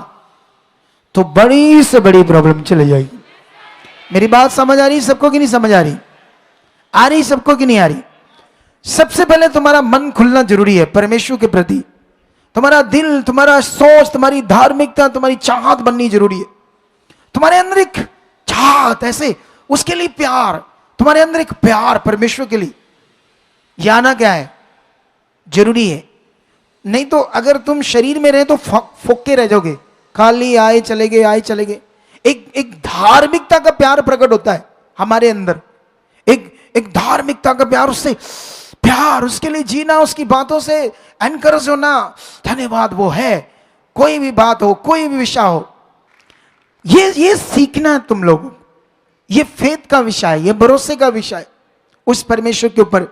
तो बड़ी से बड़ी प्रॉब्लम चली जाएगी। मेरी बात समझ आ रही सबको कि नहीं समझ आ रही? आ रही सबको कि नहीं आ रही? सबसे पहले तुम्हारा मन खुलना जरूरी है परमेश्वर के प्रति। तुम्हारा दिल, तुम्हारा सोच, तुम्हारी धार्मिकता, तुम्हारी चाहत बननी जरूरी है। तुम्हारे अंदर एक चाहत, ऐसे उसके लिए प्यार, तुम्हारे अंदर एक प्यार परमेश्वर के लिए, यह आना क्या है? जरूरी है। नहीं तो अगर तुम शरीर में रहे तो फोके रह जाओगे, खाली आए चले गए, आए चले गए। एक धार्मिकता का प्यार प्रकट होता है हमारे अंदर, एक धार्मिकता का प्यार, उससे प्यार, उसके लिए जीना, उसकी बातों से एनकरेज होना। धन्यवाद वो है, कोई भी बात हो, कोई भी विषय हो, ये सीखना है तुम लोगों। ये फेथ का विषय है, ये भरोसे का विषय है उस परमेश्वर के ऊपर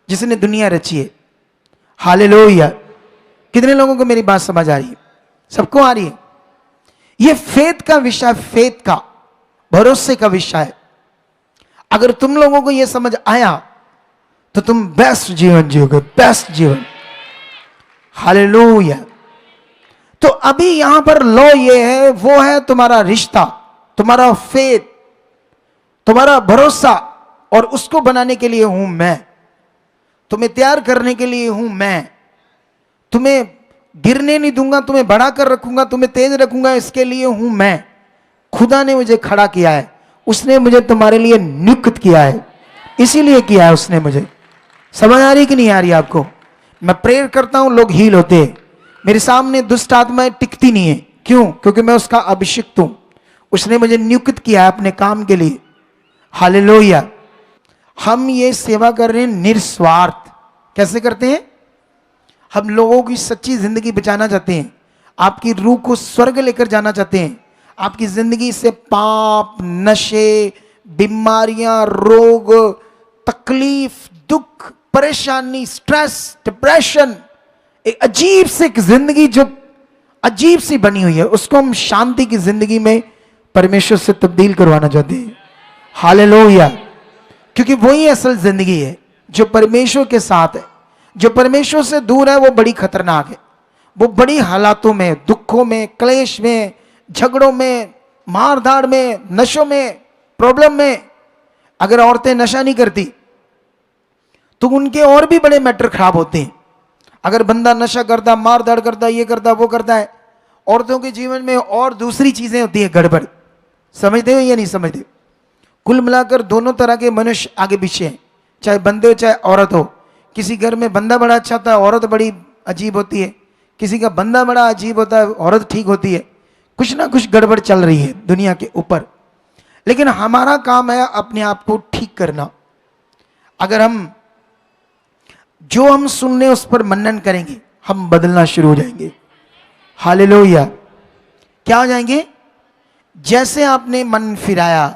जिसने दुनिया रची है। हालेलुया। कितने लोगों को मेरी बात समझ आ रही है? सबको आ रही है? ये फेथ का विषय, फेथ का, भरोसे का विषय है। अगर तुम लोगों को यह समझ आया तो तुम बेस्ट जीवन जियोगे, बेस्ट जीवन। हालेलुया। तो अभी यहां पर लॉ ये है, वो है तुम्हारा रिश्ता, तुम्हारा फेथ, तुम्हारा भरोसा, और उसको बनाने के लिए हूं मैं, तुम्हें तैयार करने के लिए हूं मैं, तुम्हें गिरने नहीं दूंगा, तुम्हें बढ़ा कर रखूंगा, तुम्हें तेज रखूंगा, इसके लिए हूं मैं। खुदा ने मुझे खड़ा किया है, उसने मुझे तुम्हारे लिए नियुक्त किया है, इसीलिए किया है उसने मुझे। समझ आ रही कि नहीं आ रही आपको? मैं प्रेयर करता हूं, लोग हील होते हैं, मेरे सामने दुष्ट आत्माएं टिकती नहीं है। क्यों? क्योंकि मैं उसका अभिषिक्त हूं, उसने मुझे नियुक्त किया है अपने काम के लिए। हालेलुया। हम ये सेवा कर रहे हैं निस्वार्थ। कैसे करते हैं? हम लोगों की सच्ची जिंदगी बचाना चाहते हैं, आपकी रूह को स्वर्ग लेकर जाना चाहते हैं, आपकी जिंदगी से पाप, नशे, बीमारियां, रोग, तकलीफ, दुख, परेशानी, स्ट्रेस, डिप्रेशन, एक अजीब सी जिंदगी जो अजीब सी बनी हुई है, उसको हम शांति की जिंदगी में परमेश्वर से तब्दील करवाना चाहते हैं। हालेलुया। क्योंकि वही असल जिंदगी है जो परमेश्वर के साथ है। जो परमेश्वर से दूर है वो बड़ी खतरनाक है। वो बड़ी हालातों में, दुखों में, क्लेश में, झगड़ों में, मारधाड़ में, नशों में, प्रॉब्लम में। अगर औरतें नशा नहीं करती तो उनके और भी बड़े मैटर खराब होते हैं। अगर बंदा नशा करता, मारधाड़ करता, ये करता, वो करता है, औरतों के जीवन में और दूसरी चीजें होती है गड़बड़। समझते हो या नहीं समझते? कुल मिलाकर दोनों तरह के मनुष्य आगे पीछे हैं, चाहे बंदे हो चाहे औरत हो। किसी घर में बंदा बड़ा अच्छा होता है, औरत बड़ी अजीब होती है। किसी का बंदा बड़ा अजीब होता है, औरत ठीक होती है। कुछ ना कुछ गड़बड़ चल रही है दुनिया के ऊपर। लेकिन हमारा काम है अपने आप को ठीक करना। अगर हम जो हम सुन रहे उस पर मनन करेंगे, हम बदलना शुरू हो जाएंगे। हालेलुया। क्या हो जाएंगे? जैसे आपने मन फिराया,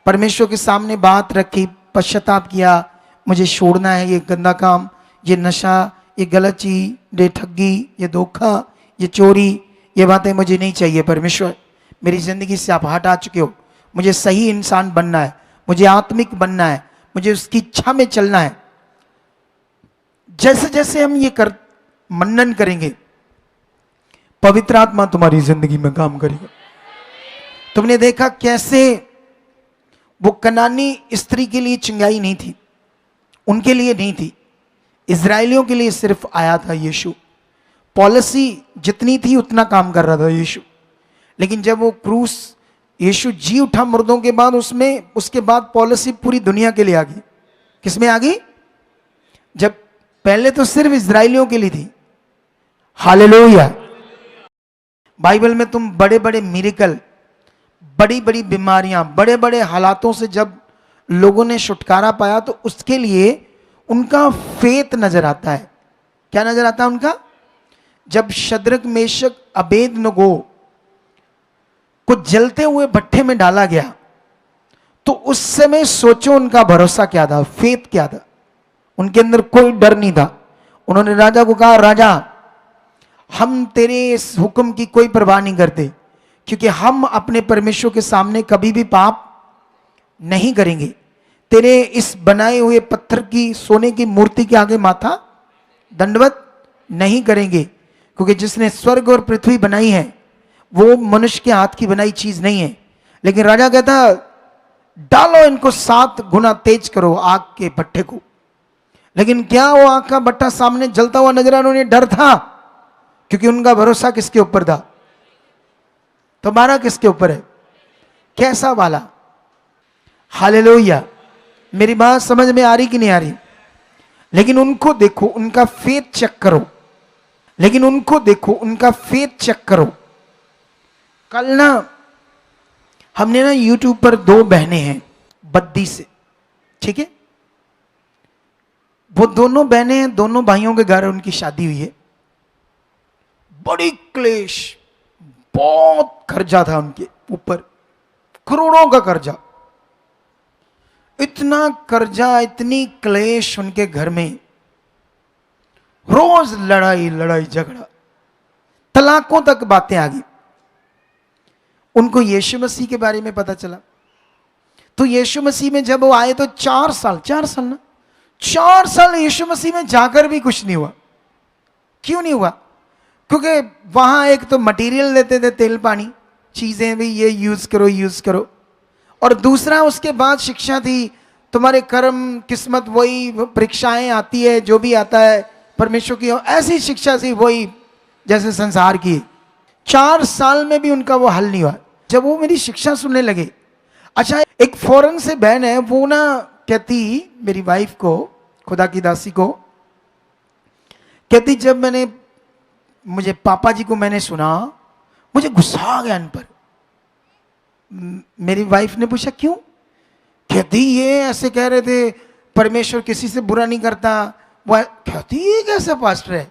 परमेश्वर के सामने बात रखी, पश्चाताप किया, मुझे छोड़ना है ये गंदा काम, ये नशा, ये गलत चीज, ये ठगी, ये धोखा, ये चोरी, ये बातें मुझे नहीं चाहिए। परमेश्वर, मेरी जिंदगी से आप हटा चुके हो, मुझे सही इंसान बनना है, मुझे आत्मिक बनना है, मुझे उसकी इच्छा में चलना है। जैसे जैसे हम ये मनन करेंगे, पवित्र आत्मा तुम्हारी जिंदगी में काम करेगा। तुमने देखा कैसे वो कनानी स्त्री के लिए चिंगाई नहीं थी, उनके लिए नहीं थी, इजराइलियों के लिए सिर्फ आया था यीशु। पॉलिसी जितनी थी उतना काम कर रहा था यीशु, लेकिन जब वो क्रूस, यीशु जी उठा मुर्दों के बाद, उसके बाद पॉलिसी पूरी दुनिया के लिए आ गई। किसमें आ गई? जब पहले तो सिर्फ इजराइलियों के लिए थी। हालेलुया। बाइबल में तुम बड़े बड़े मिरेकल, बड़ी बड़ी बीमारियां, बड़े बड़े हालातों से जब लोगों ने छुटकारा पाया तो उसके लिए उनका फेथ नजर आता है। क्या नजर आता है उनका? जब शद्रक, मेशक, अबेदनगो को जलते हुए भट्ठे में डाला गया तो उस समय सोचो उनका भरोसा क्या था, फेथ क्या था। उनके अंदर कोई डर नहीं था। उन्होंने राजा को कहा, राजा हम तेरे इस हुक्म की कोई परवाह नहीं करते, क्योंकि हम अपने परमेश्वर के सामने कभी भी पाप नहीं करेंगे। तेरे इस बनाए हुए पत्थर की, सोने की मूर्ति के आगे माथा दंडवत नहीं करेंगे, क्योंकि जिसने स्वर्ग और पृथ्वी बनाई है वो मनुष्य के हाथ की बनाई चीज नहीं है। लेकिन राजा कहता, डालो इनको 7 गुना तेज करो आग के भट्ठे को। लेकिन क्या वो आग का भट्ठा सामने जलता हुआ नजर आया? उन्हें डर था, क्योंकि उनका भरोसा किसके ऊपर था? तुम्हारा किसके ऊपर है? कैसा वाला? हालेलुया। मेरी बात समझ में आ रही कि नहीं आ रही? लेकिन उनको देखो, उनका फेथ चेक करो। लेकिन उनको देखो, उनका फेथ चेक करो। कल ना हमने ना यूट्यूब पर 2 बहनें हैं बद्दी से, ठीक है? वो दोनों बहनें हैं, दोनों भाइयों के घर उनकी शादी हुई है। बड़ी क्लेश, बहुत कर्जा था उनके ऊपर, करोड़ों का कर्जा। इतना कर्जा, इतनी क्लेश उनके घर में, रोज लड़ाई लड़ाई झगड़ा, तलाकों तक बातें आ गई। उनको यीशु मसीह के बारे में पता चला तो यीशु मसीह में जब वो आए तो 4 साल ना, 4 साल यीशु मसीह में जाकर भी कुछ नहीं हुआ। क्यों नहीं हुआ? क्योंकि वहां एक तो मटेरियल देते थे, तेल पानी, चीजें भी ये यूज करो, और दूसरा उसके बाद शिक्षा थी, तुम्हारे कर्म, किस्मत, वही परीक्षाएं आती है, जो भी आता है परमेश्वर की ऐसी शिक्षा थी, वही जैसे संसार की। 4 साल में भी उनका वो हल नहीं हुआ। जब वो मेरी शिक्षा सुनने लगे, अच्छा एक फॉरेन से बहन है, वो ना कहती मेरी वाइफ को, खुदा की दासी को, कहती जब मुझे पापा जी को मैंने सुना, मुझे गुस्सा आ गया इन पर। मेरी वाइफ ने पूछा क्यों? कहती ये ऐसे कह रहे थे परमेश्वर किसी से बुरा नहीं करता। वो कहती ये कैसे पास्टर है?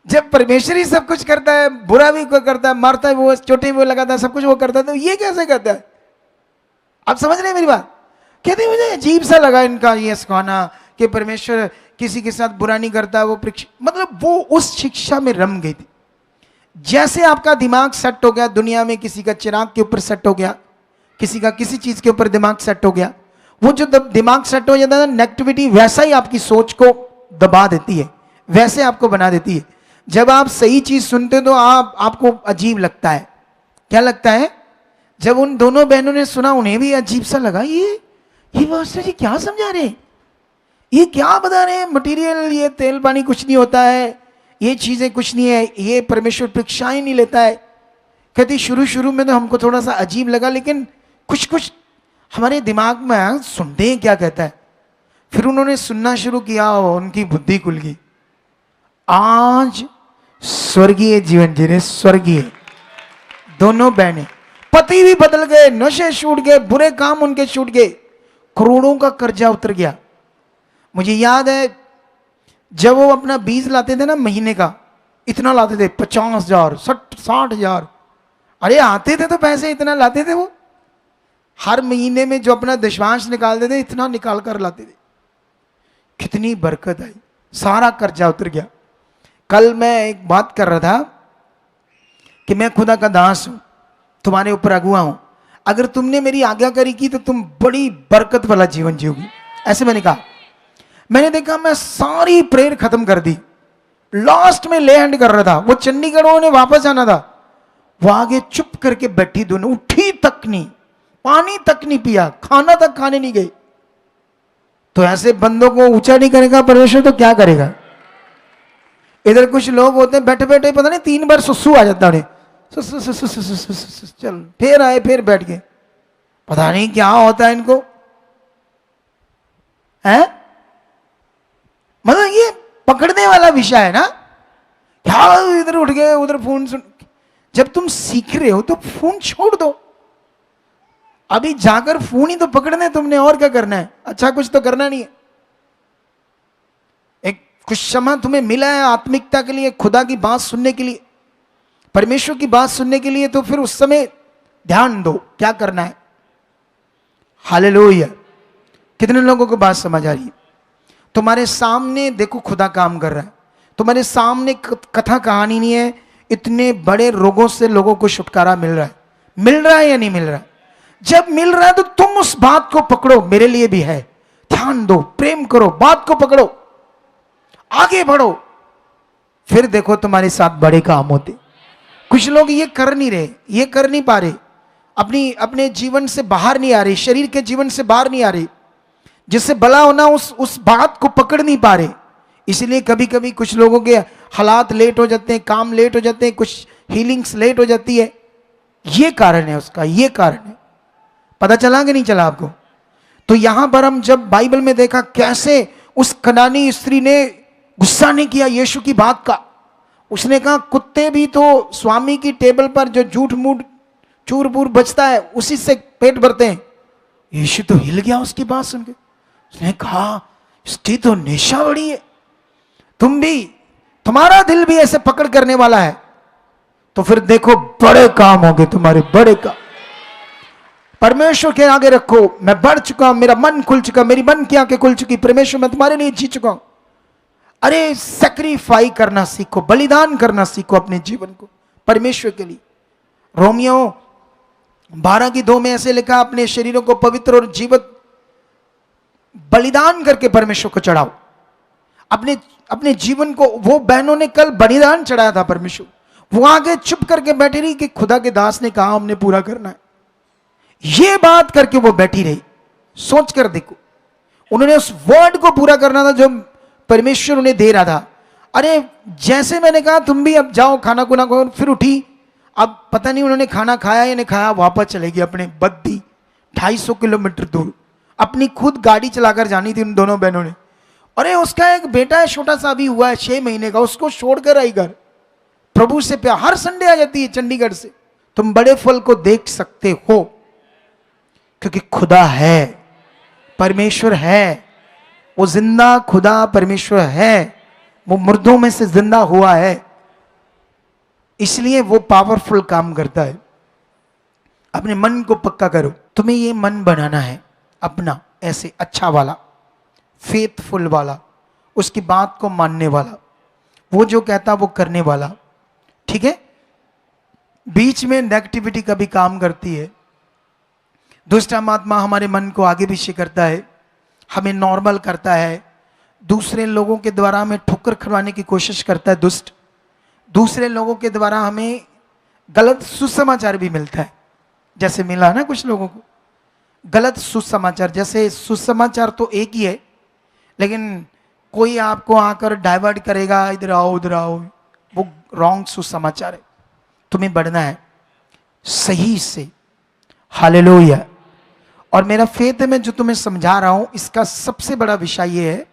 जब परमेश्वर ही सब कुछ करता है, बुरा भी कोई करता है, मारता है वो, चोटें भी वो लगाता है, सब कुछ वो करता है, तो ये कैसे करता है? आप समझ रहे हैं मेरी बात? कहते मुझे अजीब सा लगा इनका ये सिखाना कि परमेश्वर किसी के साथ बुरा नहीं करता। वो मतलब वो उस शिक्षा में रम गई थी। जैसे आपका दिमाग सेट हो गया दुनिया में, किसी का चिराग के ऊपर सेट हो गया, किसी का किसी चीज के ऊपर दिमाग सेट हो गया, वो जो दिमाग सेट हो जाता है नेगेटिविटी वैसा ही आपकी सोच को दबा देती है, वैसे आपको बना देती है। जब आप सही चीज सुनते तो आपको अजीब लगता है। क्या लगता है? जब उन दोनों बहनों ने सुना, उन्हें भी अजीब सा लगा, ये मास्टर जी क्या समझा रहे हैं, ये क्या बता रहे हैं, मटेरियल, ये तेल पानी कुछ नहीं होता है, ये चीजें कुछ नहीं है, ये परमेश्वर परीक्षाएं नहीं लेता है। कहती शुरू में तो हमको थोड़ा सा अजीब लगा, लेकिन कुछ हमारे दिमाग में सुनते हैं क्या कहता है। फिर उन्होंने सुनना शुरू किया, उनकी बुद्धि खुल गई। आज स्वर्गीय जीवन जी रहे, स्वर्गीय दोनों बहनें। पति भी बदल गए, नशे छूट गए, बुरे काम उनके छूट गए, करोड़ों का कर्जा उतर गया। मुझे याद है जब वो अपना बीज लाते थे ना महीने का, इतना लाते थे 50,000 60,000। अरे आते थे तो पैसे इतना लाते थे वो, हर महीने में जो अपना दशमांश निकालते थे इतना निकाल कर लाते थे। कितनी बरकत आई, सारा कर्जा उतर गया। कल मैं एक बात कर रहा था कि मैं खुदा का दास हूं, तुम्हारे ऊपर अगुआ हूं, अगर तुमने मेरी आज्ञाकारी की तो तुम बड़ी बरकत वाला जीवन जियोगी, ऐसे मैंने कहा। मैंने देखा मैं सारी प्रेयर खत्म कर दी, लास्ट में ले हैंड कर रहा था, वो चंडीगढ़ उन्हें वापस आना था, वो आगे चुप करके बैठी, दोनों उठी तक नहीं, पानी तक नहीं पिया, खाना तक खाने नहीं गए। तो ऐसे बंदों को ऊंचा नहीं करेगा परमेश्वर तो क्या करेगा। इधर कुछ लोग होते हैं बैठे बैठे पता नहीं 3 बार सुसु आ जाता उन्हें, चल फिर आए फिर बैठ गए, पता नहीं क्या होता है इनको है। मतलब ये पकड़ने वाला विषय है ना, क्या इधर उठ गए उधर फोन सुन। जब तुम सीख रहे हो तो फोन छोड़ दो, अभी जाकर फोन ही तो पकड़ने तुमने, और क्या करना है, अच्छा कुछ तो करना नहीं है। एक कुछ समय तुम्हें मिला है आत्मिकता के लिए, खुदा की बात सुनने के लिए, परमेश्वर की बात सुनने के लिए, तो फिर उस समय ध्यान दो क्या करना है। हालेलुया। कितने लोगों को बात समझ आ रही है? तुम्हारे सामने देखो खुदा काम कर रहा है, तुम्हारे सामने कथा कहानी नहीं है, इतने बड़े रोगों से लोगों को छुटकारा मिल रहा है। मिल रहा है या नहीं मिल रहा है? जब मिल रहा है तो तुम उस बात को पकड़ो, मेरे लिए भी है, ध्यान दो, प्रेम करो, बात को पकड़ो, आगे बढ़ो, फिर देखो तुम्हारे साथ बड़े काम होते। कुछ लोग ये कर नहीं रहे, ये कर नहीं पा रहे, अपने जीवन से बाहर नहीं आ रहे, शरीर के जीवन से बाहर नहीं आ रहे, जिससे भला होना उस बात को पकड़ नहीं पा रहे। इसलिए कभी कभी कुछ लोगों के हालात लेट हो जाते हैं, काम लेट हो जाते हैं, कुछ हीलिंग्स लेट हो जाती है। ये कारण है उसका, ये कारण है। पता चला कि नहीं चला आपको? तो यहां पर हम जब बाइबल में देखा कैसे उस कनानी स्त्री ने गुस्सा नहीं किया यीशु की बात का, उसने कहा कुत्ते भी तो स्वामी की टेबल पर जो झूठ मूठ चूर बूर बचता है उसी से पेट भरते हैं। यीशु तो हिल गया उसकी बात सुन के, उसने कहा इसकी तो नेशा बड़ी है, तुम भी, तुम्हारा दिल भी ऐसे पकड़ करने वाला है तो फिर देखो बड़े काम होंगे तुम्हारे, बड़े काम। परमेश्वर के आगे रखो, मैं बढ़ चुका हूं, मेरा मन खुल चुका, मेरी मन की आंखें खुल चुकी, परमेश्वर मैं तुम्हारे लिए जी चुका हूं। अरे सैक्रिफाई करना सीखो, बलिदान करना सीखो अपने जीवन को परमेश्वर के लिए। रोमियो 12:2 में ऐसे लिखा, अपने शरीरों को पवित्र और जीवित बलिदान करके परमेश्वर को चढ़ाओ। अपने जीवन को, वो बहनों ने कल बलिदान चढ़ाया था परमेश्वर, वो आगे चुप करके बैठी रही कि खुदा के दास ने कहा हमने पूरा करना है, ये बात करके वो बैठी रही। सोच कर देखो, उन्होंने उस वर्ड को पूरा करना था जो परमेश्वर उन्हें दे रहा था। अरे जैसे मैंने कहा तुम भी अब जाओ खाना खुना खाओ, फिर उठी, अब पता नहीं उन्होंने खाना खाया या नहीं खाया, वापस चलेगी अपने बद्दी 250 किलोमीटर दूर, अपनी खुद गाड़ी चलाकर जानी थी उन दोनों बहनों ने। अरे उसका एक बेटा है छोटा सा, अभी हुआ है 6 महीने का, उसको छोड़कर आई घर, प्रभु से प्यार, हर संडे आ जाती है चंडीगढ़ से। तुम बड़े फल को देख सकते हो क्योंकि खुदा है, परमेश्वर है, वो जिंदा खुदा परमेश्वर है, वो मुर्दों में से जिंदा हुआ है, इसलिए वो पावरफुल काम करता है। अपने मन को पक्का करो, तुम्हें ये मन बनाना है अपना, ऐसे अच्छा वाला, फेथफुल वाला, उसकी बात को मानने वाला, वो जो कहता वो करने वाला, ठीक है। बीच में नेगेटिविटी कभी काम करती है, दुष्ट आत्मा हमारे मन को आगे पीछे करता है, हमें नॉर्मल करता है, दूसरे लोगों के द्वारा हमें ठोकर खिलवाने की कोशिश करता है दुष्ट, दूसरे लोगों के द्वारा हमें गलत सुसमाचार भी मिलता है, जैसे मिला ना कुछ लोगों को गलत सुसमाचार। जैसे सुसमाचार तो एक ही है, लेकिन कोई आपको आकर डाइवर्ट करेगा, इधर आओ उधर आओ, वो रॉन्ग सुसमाचार है। तुम्हें बढ़ना है सही से, हालेलुया। और मेरा फेथ है, मैं जो तुम्हें समझा रहा हूं इसका सबसे बड़ा विषय ये है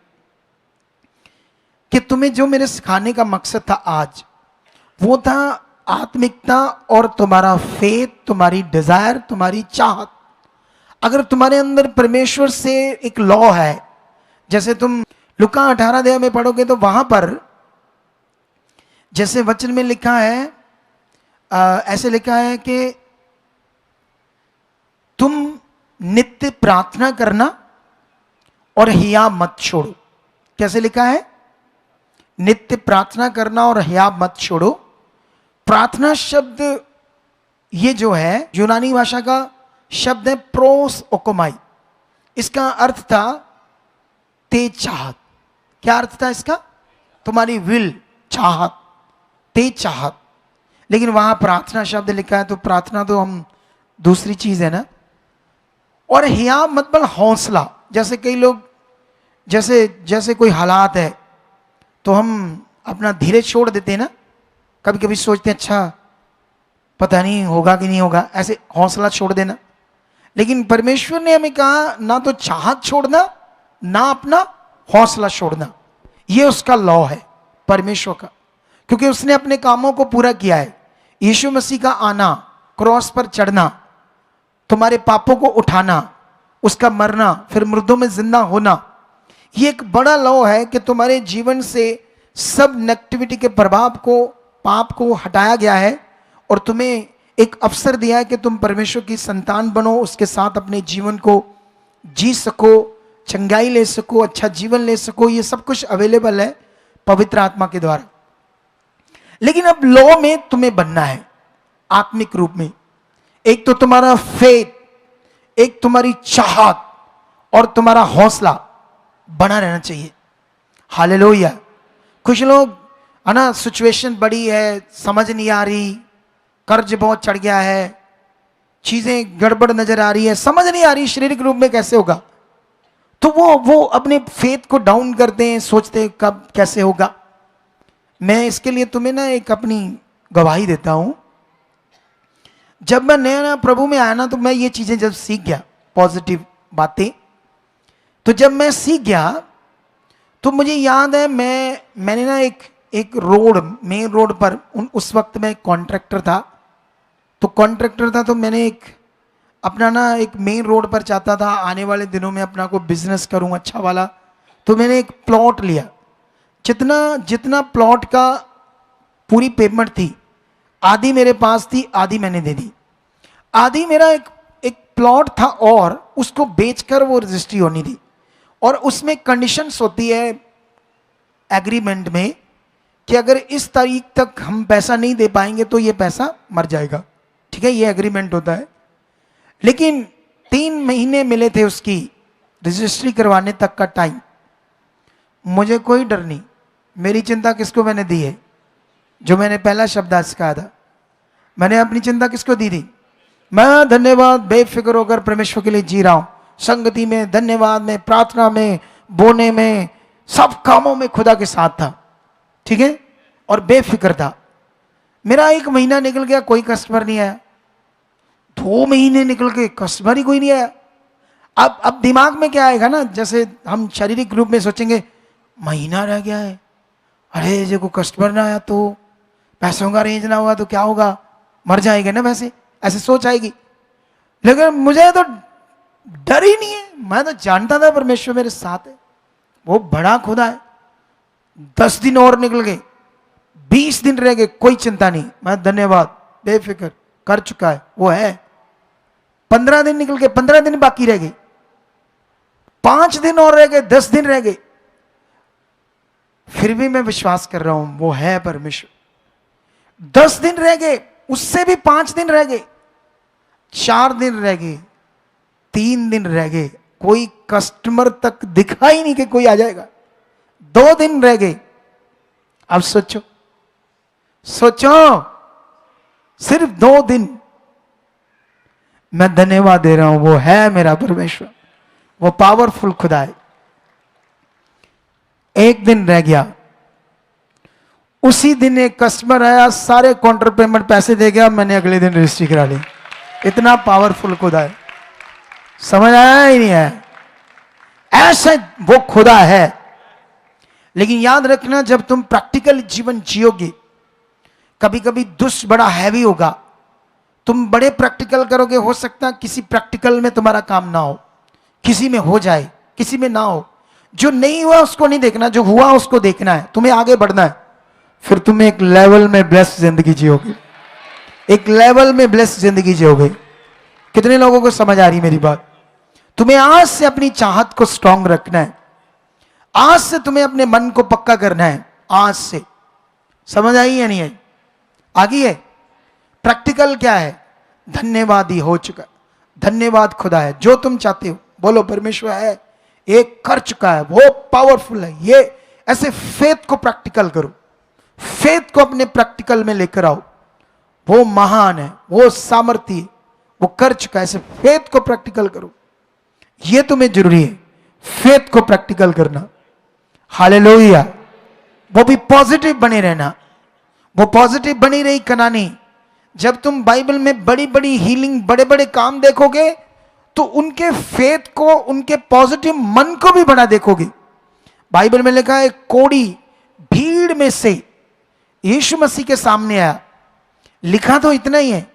कि तुम्हें जो मेरे सिखाने का मकसद था आज, वो था आत्मिकता और तुम्हारा फेथ, तुम्हारी डिजायर, तुम्हारी चाहत। अगर तुम्हारे अंदर परमेश्वर से एक लॉ है जैसे तुम लुका 18 अध्याय में पढ़ोगे तो वहां पर जैसे वचन में लिखा है, ऐसे लिखा है कि तुम नित्य प्रार्थना करना और हियाव मत छोड़ो। कैसे लिखा है? नित्य प्रार्थना करना और हियाव मत छोड़ो। प्रार्थना शब्द ये जो है यूनानी भाषा का शब्द है प्रोस ओकोमाई। इसका अर्थ था तेज चाहत। क्या अर्थ था इसका? तुम्हारी विल, चाहत, तेज चाहत। लेकिन वहां प्रार्थना शब्द लिखा है, तो प्रार्थना तो हम दूसरी चीज है ना। और हियाव मतलब हौसला। जैसे कई लोग, जैसे कोई हालात है तो हम अपना धीरज छोड़ देते हैं ना, कभी कभी सोचते हैं अच्छा पता नहीं होगा कि नहीं होगा, ऐसे हौसला छोड़ देना। लेकिन परमेश्वर ने हमें कहा ना तो चाहत छोड़ना, ना अपना हौसला छोड़ना। ये उसका लॉ है परमेश्वर का, क्योंकि उसने अपने कामों को पूरा किया है। यीशु मसीह का आना, क्रॉस पर चढ़ना, तुम्हारे पापों को उठाना, उसका मरना, फिर मुर्दों में जिंदा होना, ये एक बड़ा लॉ है कि तुम्हारे जीवन से सब नेगेटिविटी के प्रभाव को, पाप को हटाया गया है और तुम्हें एक अवसर दिया है कि तुम परमेश्वर की संतान बनो, उसके साथ अपने जीवन को जी सको, चंगाई ले सको, अच्छा जीवन ले सको। ये सब कुछ अवेलेबल है पवित्र आत्मा के द्वारा। लेकिन अब लॉ में तुम्हें बनना है आत्मिक रूप में। एक तो तुम्हारा फेथ, एक तुम्हारी चाहत और तुम्हारा हौसला बना रहना चाहिए। हालेलुया। कुछ लोग है ना, सिचुएशन बड़ी है, समझ नहीं आ रही, कर्ज बहुत चढ़ गया है, चीजें गड़बड़ नजर आ रही है, समझ नहीं आ रही शारीरिक रूप में कैसे होगा, तो वो अपने फेथ को डाउन करते हैं, सोचते हैं कब कैसे होगा। मैं इसके लिए तुम्हें ना एक अपनी गवाही देता हूं। जब मैं नया प्रभु में आया ना, तो मैं ये चीजें जब सीख गया, पॉजिटिव बातें, तो जब मैं सीख गया तो मुझे याद है मैंने ना एक रोड, मेन रोड पर, उस वक्त मैं कॉन्ट्रैक्टर था, तो मैंने अपना ना एक मेन रोड पर चाहता था आने वाले दिनों में अपना को बिजनेस करूं अच्छा वाला। तो मैंने एक प्लॉट लिया, जितना प्लॉट का पूरी पेमेंट थी, आधी मेरे पास थी, आधी मैंने दे दी। आधी मेरा एक प्लॉट था और उसको बेचकर वो रजिस्ट्री होनी थी, और उसमें कंडीशंस होती है एग्रीमेंट में कि अगर इस तारीख तक हम पैसा नहीं दे पाएंगे तो ये पैसा मर जाएगा। ठीक है, ये एग्रीमेंट होता है। लेकिन 3 महीने मिले थे उसकी रजिस्ट्री करवाने तक का टाइम। मुझे कोई डर नहीं। मेरी चिंता किसको मैंने दी है? जो मैंने पहला शब्द आज कहा था, मैंने अपनी चिंता किसको दी थी? मैं धन्यवाद बेफिक्र होकर परमेश्वर के लिए जी रहा हूं। संगति में, धन्यवाद में, प्रार्थना में, बोने में, सब कामों में खुदा के साथ था। ठीक है, और बेफिक्र था। मेरा 1 महीना निकल गया, कोई कस्टमर नहीं आया। 2 महीने निकल गए, कस्टमर ही कोई नहीं आया। अब दिमाग में क्या आएगा ना, जैसे हम शारीरिक रूप में सोचेंगे महीना रह गया है, अरे जो को कस्टमर ना आया तो पैसों का अरेंज ना हुआ तो क्या होगा, मर जाएगा ना वैसे, ऐसे सोच आएगी। लेकिन मुझे तो डर ही नहीं है। मैं तो जानता था परमेश्वर मेरे साथ है, वो बड़ा खुदा है। 10 दिन और निकल गए, 20 दिन रह गए, कोई चिंता नहीं। मैं धन्यवाद बेफिक्र कर चुका है, वो है। 15 दिन निकल गए, 15 दिन बाकी रह गए, 5 दिन और रह गए, 10 दिन रह गए, फिर भी मैं विश्वास कर रहा हूं वो है परमेश्वर। 10 दिन रह गए, उससे भी 5 दिन रह गए, 4 दिन रह गए, 3 दिन रह गए, कोई कस्टमर तक दिखा ही नहीं कि कोई आ जाएगा। 2 दिन रह गए। अब सोचो सिर्फ 2 दिन। मैं धन्यवाद दे रहा हूं, वो है मेरा परमेश्वर, वो पावरफुल खुदा है। 1 दिन रह गया, उसी दिन एक कस्टमर आया, सारे काउंटर पेमेंट पैसे दे गया, मैंने अगले दिन रजिस्ट्री करा ली। इतना पावरफुल खुदा है, समझ आया ही नहीं है? ऐसे वो खुदा है। लेकिन याद रखना, जब तुम प्रैक्टिकल जीवन जियोगे, कभी कभी दुष्ट बड़ा हैवी होगा, तुम बड़े प्रैक्टिकल करोगे, हो सकता है किसी प्रैक्टिकल में तुम्हारा काम ना हो, किसी में हो जाए, किसी में ना हो। जो नहीं हुआ उसको नहीं देखना, जो हुआ उसको देखना है, तुम्हें आगे बढ़ना है। फिर तुम्हें एक लेवल में ब्लेस्ड जिंदगी जियोगे, एक लेवल में ब्लेस्ड जिंदगी जियोगे। कितने लोगों को समझ आ रही मेरी बात? तुम्हें आज से अपनी चाहत को स्ट्रांग रखना है, आज से तुम्हें अपने मन को पक्का करना है, आज से। समझ आई या नहीं आई? आ गई है? प्रैक्टिकल क्या है? धन्यवाद ही हो चुका, धन्यवाद खुदा है। जो तुम चाहते हो बोलो परमेश्वर है, एक कर चुका है, वो पावरफुल है। ये ऐसे फेथ को प्रैक्टिकल करो, फेथ को अपने प्रैक्टिकल में लेकर आओ। वो महान है, वो सामर्थ्य है, वो कर चुका है। ऐसे फेथ को प्रैक्टिकल करो, ये तुम्हें जरूरी है, फेथ को प्रैक्टिकल करना। हालेलुया। वो भी पॉजिटिव बने रहना, वो पॉजिटिव बनी रही कनानी। जब तुम बाइबल में बड़ी बड़ी हीलिंग, बड़े बड़े काम देखोगे तो उनके फेथ को, उनके पॉजिटिव मन को भी बड़ा देखोगे। बाइबल में लिखा है कोढ़ी भीड़ में से यीशु मसीह के सामने आया। लिखा तो इतना ही है,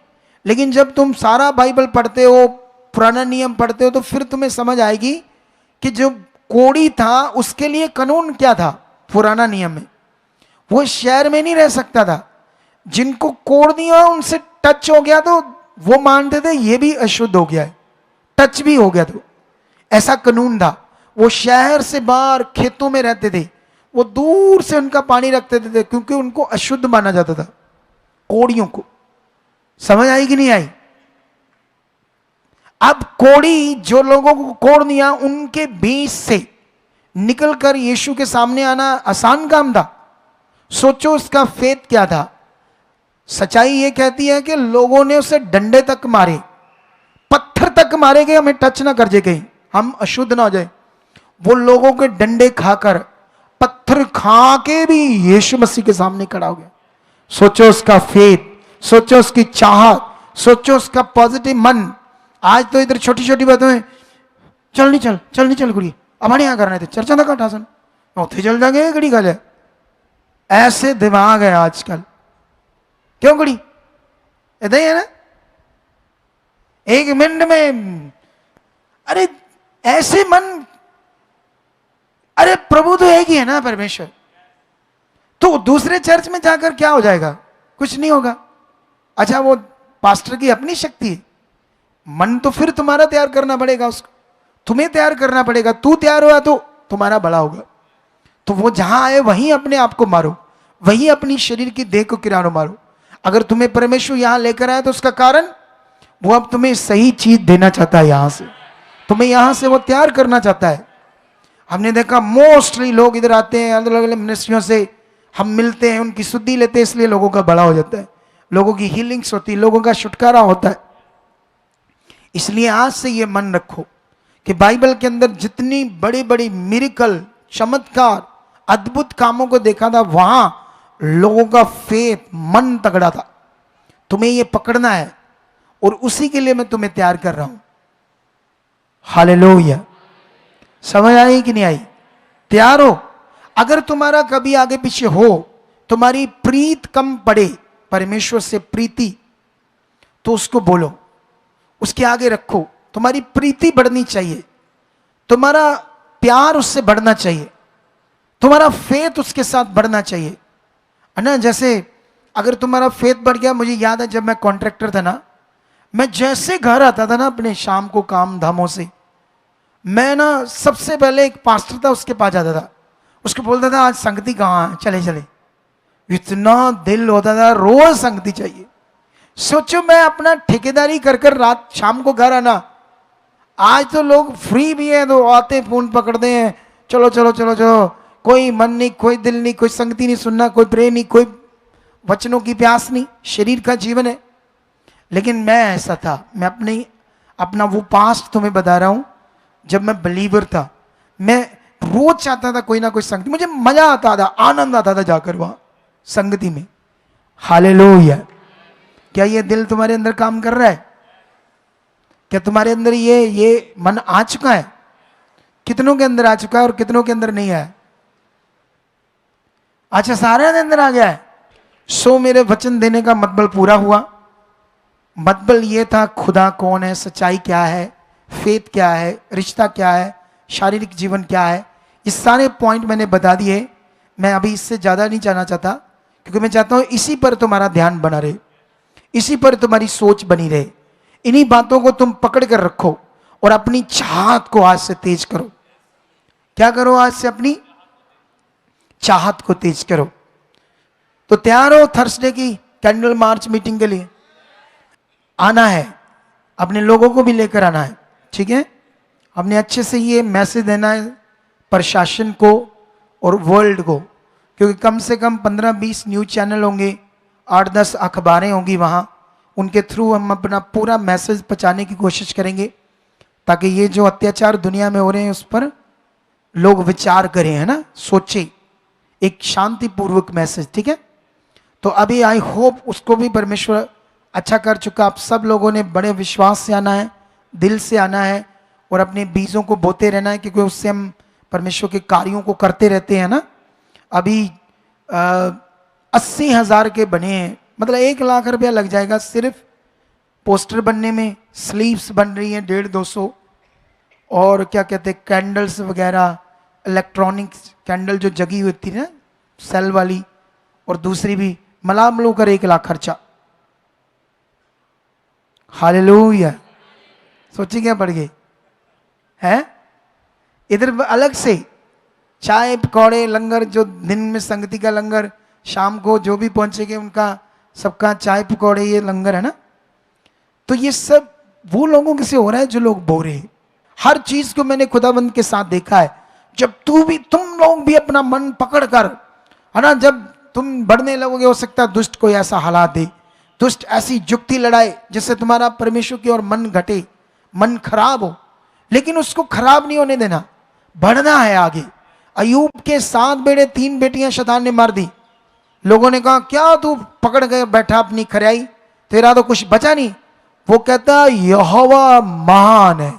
लेकिन जब तुम सारा बाइबल पढ़ते हो, पुराना नियम पढ़ते हो, तो फिर तुम्हें समझ आएगी कि जो कोढ़ी था उसके लिए कानून क्या था। पुराना नियम में वो शहर में नहीं रह सकता था। जिनको कोढ़ दिया उनसे टच हो गया तो वो मानते थे ये भी अशुद्ध हो गया है, टच भी हो गया तो ऐसा कानून था। वो शहर से बाहर खेतों में रहते थे, वो दूर से उनका पानी रखते थे क्योंकि उनको अशुद्ध माना जाता था, कोढ़ियों को। समझ आई कि नहीं आई? अब कोढ़ी जो लोगों को कोढ़ दिया उनके बीच से निकलकर यीशु के सामने आना आसान काम था। सोचो उसका फेथ क्या था। सच्चाई ये कहती है कि लोगों ने उसे डंडे तक मारे, पत्थर तक मारे कि हमें टच ना कर जाए, कहीं हम अशुद्ध ना हो जाए। वो लोगों के डंडे खाकर, पत्थर खा के भी यीशु मसीह के सामने खड़ा हो गया। सोचो उसका फेथ, सोचो उसकी चाहत, सोचो उसका पॉजिटिव मन। आज तो इधर छोटी छोटी बातों में चल नहीं चल कुड़ी, हमारे यहां करना थे चर्चा ना काटा सन, उथे चल जाएंगे घड़ी गल है। ऐसे दिमाग है आजकल। क्यों कुड़ी? इधर ही है ना, एक मिनट में। अरे ऐसे मन, अरे प्रभु तो एक ही है ना परमेश्वर, तो दूसरे चर्च में जाकर क्या हो जाएगा? कुछ नहीं होगा। अच्छा वो पास्टर की अपनी शक्ति है, मन तो फिर तुम्हारा तैयार करना पड़ेगा, उसको तुम्हें तैयार करना पड़ेगा। तू तैयार हुआ तो तुम्हारा बड़ा होगा। तो वो जहां आए वहीं अपने आप को मारो, वहीं अपनी शरीर की देह को किरानो मारो। अगर तुम्हें परमेश्वर यहां लेकर आया तो उसका कारण वो अब तुम्हें सही चीज देना चाहता है, यहां से तुम्हें यहां से वो तैयार करना चाहता है। हमने देखा मोस्टली लोग इधर आते हैं, अलग अलग मिनिस्ट्रियों से हम मिलते हैं, उनकी शुद्धि लेते हैं, इसलिए लोगों का बड़ा हो जाता है, लोगों की हीलिंग्स होती है, लोगों का छुटकारा होता है। इसलिए आज से ये मन रखो कि बाइबल के अंदर जितनी बड़ी बड़ी मिरेकल, चमत्कार, अद्भुत कामों को देखा था, वहां लोगों का फेथ, मन तगड़ा था। तुम्हें ये पकड़ना है और उसी के लिए मैं तुम्हें तैयार कर रहा हूं। हालेलुया। समझ आई कि नहीं आई? तैयार हो? अगर तुम्हारा कभी आगे पीछे हो, तुम्हारी प्रीत कम पड़े परमेश्वर से प्रीति, तो उसको बोलो, उसके आगे रखो। तुम्हारी प्रीति बढ़नी चाहिए, तुम्हारा प्यार उससे बढ़ना चाहिए, तुम्हारा फेथ उसके साथ बढ़ना चाहिए, है ना। जैसे अगर तुम्हारा फेथ बढ़ गया, मुझे याद है जब मैं कॉन्ट्रैक्टर था ना, मैं जैसे घर आता था ना अपने शाम को काम धामों से, मैं ना सबसे पहले एक पास्टर था उसके पास जाता था, उसको बोलता था आज संगति कहाँ है, चले चले। इतना दिल होता था, रोज संगति चाहिए। सोचो मैं अपना ठेकेदारी कर कर रात शाम को घर आना। आज तो लोग फ्री भी है तो आते फोन पकड़ते हैं, चलो चलो चलो चलो, कोई मन नहीं, कोई दिल नहीं, कोई संगति नहीं सुनना, कोई प्रेम नहीं, कोई वचनों की प्यास नहीं, शरीर का जीवन है। लेकिन मैं ऐसा था, मैं अपना वो पास्ट तुम्हें बता रहा हूं। जब मैं बिलीवर था, मैं रोज चाहता था कोई ना कोई संगति, मुझे मजा आता था, आनंद आता था जाकर वहां संगति में। हालेलुया। क्या ये दिल तुम्हारे अंदर काम कर रहा है? क्या तुम्हारे अंदर ये मन आ चुका है? कितनों के अंदर आ चुका है और कितनों के अंदर नहीं आया? अच्छा, सारे के अंदर आ गया है। सो मेरे वचन देने का मतलब पूरा हुआ। मतलब ये था खुदा कौन है, सच्चाई क्या है, फेथ क्या है, रिश्ता क्या है, शारीरिक जीवन क्या है, ये सारे पॉइंट मैंने बता दिए, मैं अभी इससे ज़्यादा नहीं जाना चाहता, क्योंकि मैं चाहता हूँ इसी पर तुम्हारा ध्यान बना रहे, इसी पर तुम्हारी सोच बनी रहे, इन्हीं बातों को तुम पकड़ कर रखो और अपनी चाहत को आज से तेज करो। क्या करो? आज से अपनी चाहत को तेज करो। तो तैयार हो थर्सडे की कैंडल मार्च मीटिंग के लिए? आना है, अपने लोगों को भी लेकर आना है, ठीक है? हमने अच्छे से ये मैसेज देना है प्रशासन को और वर्ल्ड को, क्योंकि कम से कम 15-20 न्यूज़ चैनल होंगे, 8-10 अखबारें होंगी वहाँ, उनके थ्रू हम अपना पूरा मैसेज पहुँचाने की कोशिश करेंगे, ताकि ये जो अत्याचार दुनिया में हो रहे हैं उस पर लोग विचार करें, है ना, सोचे, एक शांतिपूर्वक मैसेज, ठीक है? तो अभी आई होप उसको भी परमेश्वर अच्छा कर चुका। आप सब लोगों ने बड़े विश्वास से आना है, दिल से आना है और अपने बीजों को बोते रहना है, क्योंकि उससे हम परमेश्वर के कार्यों को करते रहते हैं ना। अभी 80,000 के बने हैं, मतलब 1 लाख रुपया लग जाएगा सिर्फ पोस्टर बनने में। स्लीव्स बन रही हैं 150-200, और क्या कहते हैं कैंडल्स वगैरह, इलेक्ट्रॉनिक्स कैंडल जो जगी हुई थी ना सेल वाली, और दूसरी भी मिला कर 1 लाख खर्चा। हालेलुया। सोचिए क्या पड़ गई है। इधर अलग से चाय पकौड़े लंगर, जो दिन में संगति का लंगर, शाम को जो भी पहुंचेंगे उनका सबका चाय पकौड़े ये लंगर है ना। तो ये सब वो लोगों के से हो रहा है जो लोग बोरे हैं। हर चीज को मैंने खुदाबंद के साथ देखा है। जब तुम लोग भी अपना मन पकड़ कर, है ना, जब तुम बढ़ने लगोगे, हो सकता है दुष्ट कोई ऐसा हालात दे, दुष्ट ऐसी जुक्ति लड़ाए जिससे तुम्हारा परमेश्वर की ओर मन घटे, मन खराब हो, लेकिन उसको खराब नहीं होने देना, बढ़ना है आगे। अयूब के 7 बेटे 3 बेटियां शैतान ने मार दी। लोगों ने कहा क्या तू पकड़ गए बैठा अपनी खरियाई, तेरा तो कुछ बचा नहीं। वो कहता यहोवा महान है,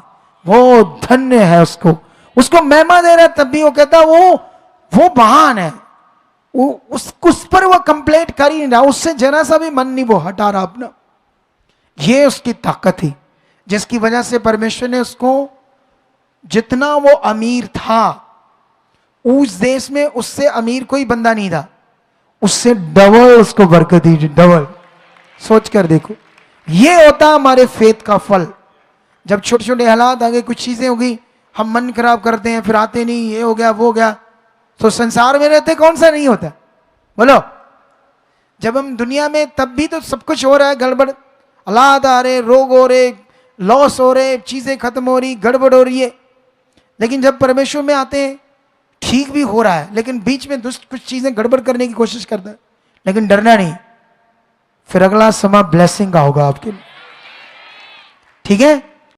वो धन्य है, उसको महिमा दे रहा है, तब भी वो कहता वो महान है, उस पर वो कंप्लेंट कर ही नहीं रहा, उससे जरा सा भी मन नहीं वो हटा रहा अपना। ये उसकी ताकत थी जिसकी वजह से परमेश्वर ने उसको, जितना वो अमीर था उस देश में, उससे अमीर कोई बंदा नहीं था, उससे डबल उसको बरकत दी, डबल। सोच कर देखो, ये होता हमारे फेथ का फल। जब छोटे छोटे हालात आ गए, कुछ चीजें हो गई, हम मन खराब करते हैं, फिर आते नहीं, ये हो गया वो हो गया। तो संसार में रहते कौन सा नहीं होता, बोलो? जब हम दुनिया में, तब भी तो सब कुछ हो रहा है गड़बड़, हालात आ रहे, रोग हो रहे, लॉस हो रहे, चीजें खत्म हो रही, गड़बड़ हो रही है। लेकिन जब परमेश्वर में आते हैं, ठीक भी हो रहा है, लेकिन बीच में दुष्ट कुछ चीजें गड़बड़ करने की कोशिश करता है, लेकिन डरना नहीं, फिर अगला समय ब्लेसिंग का होगा आपके लिए, ठीक है?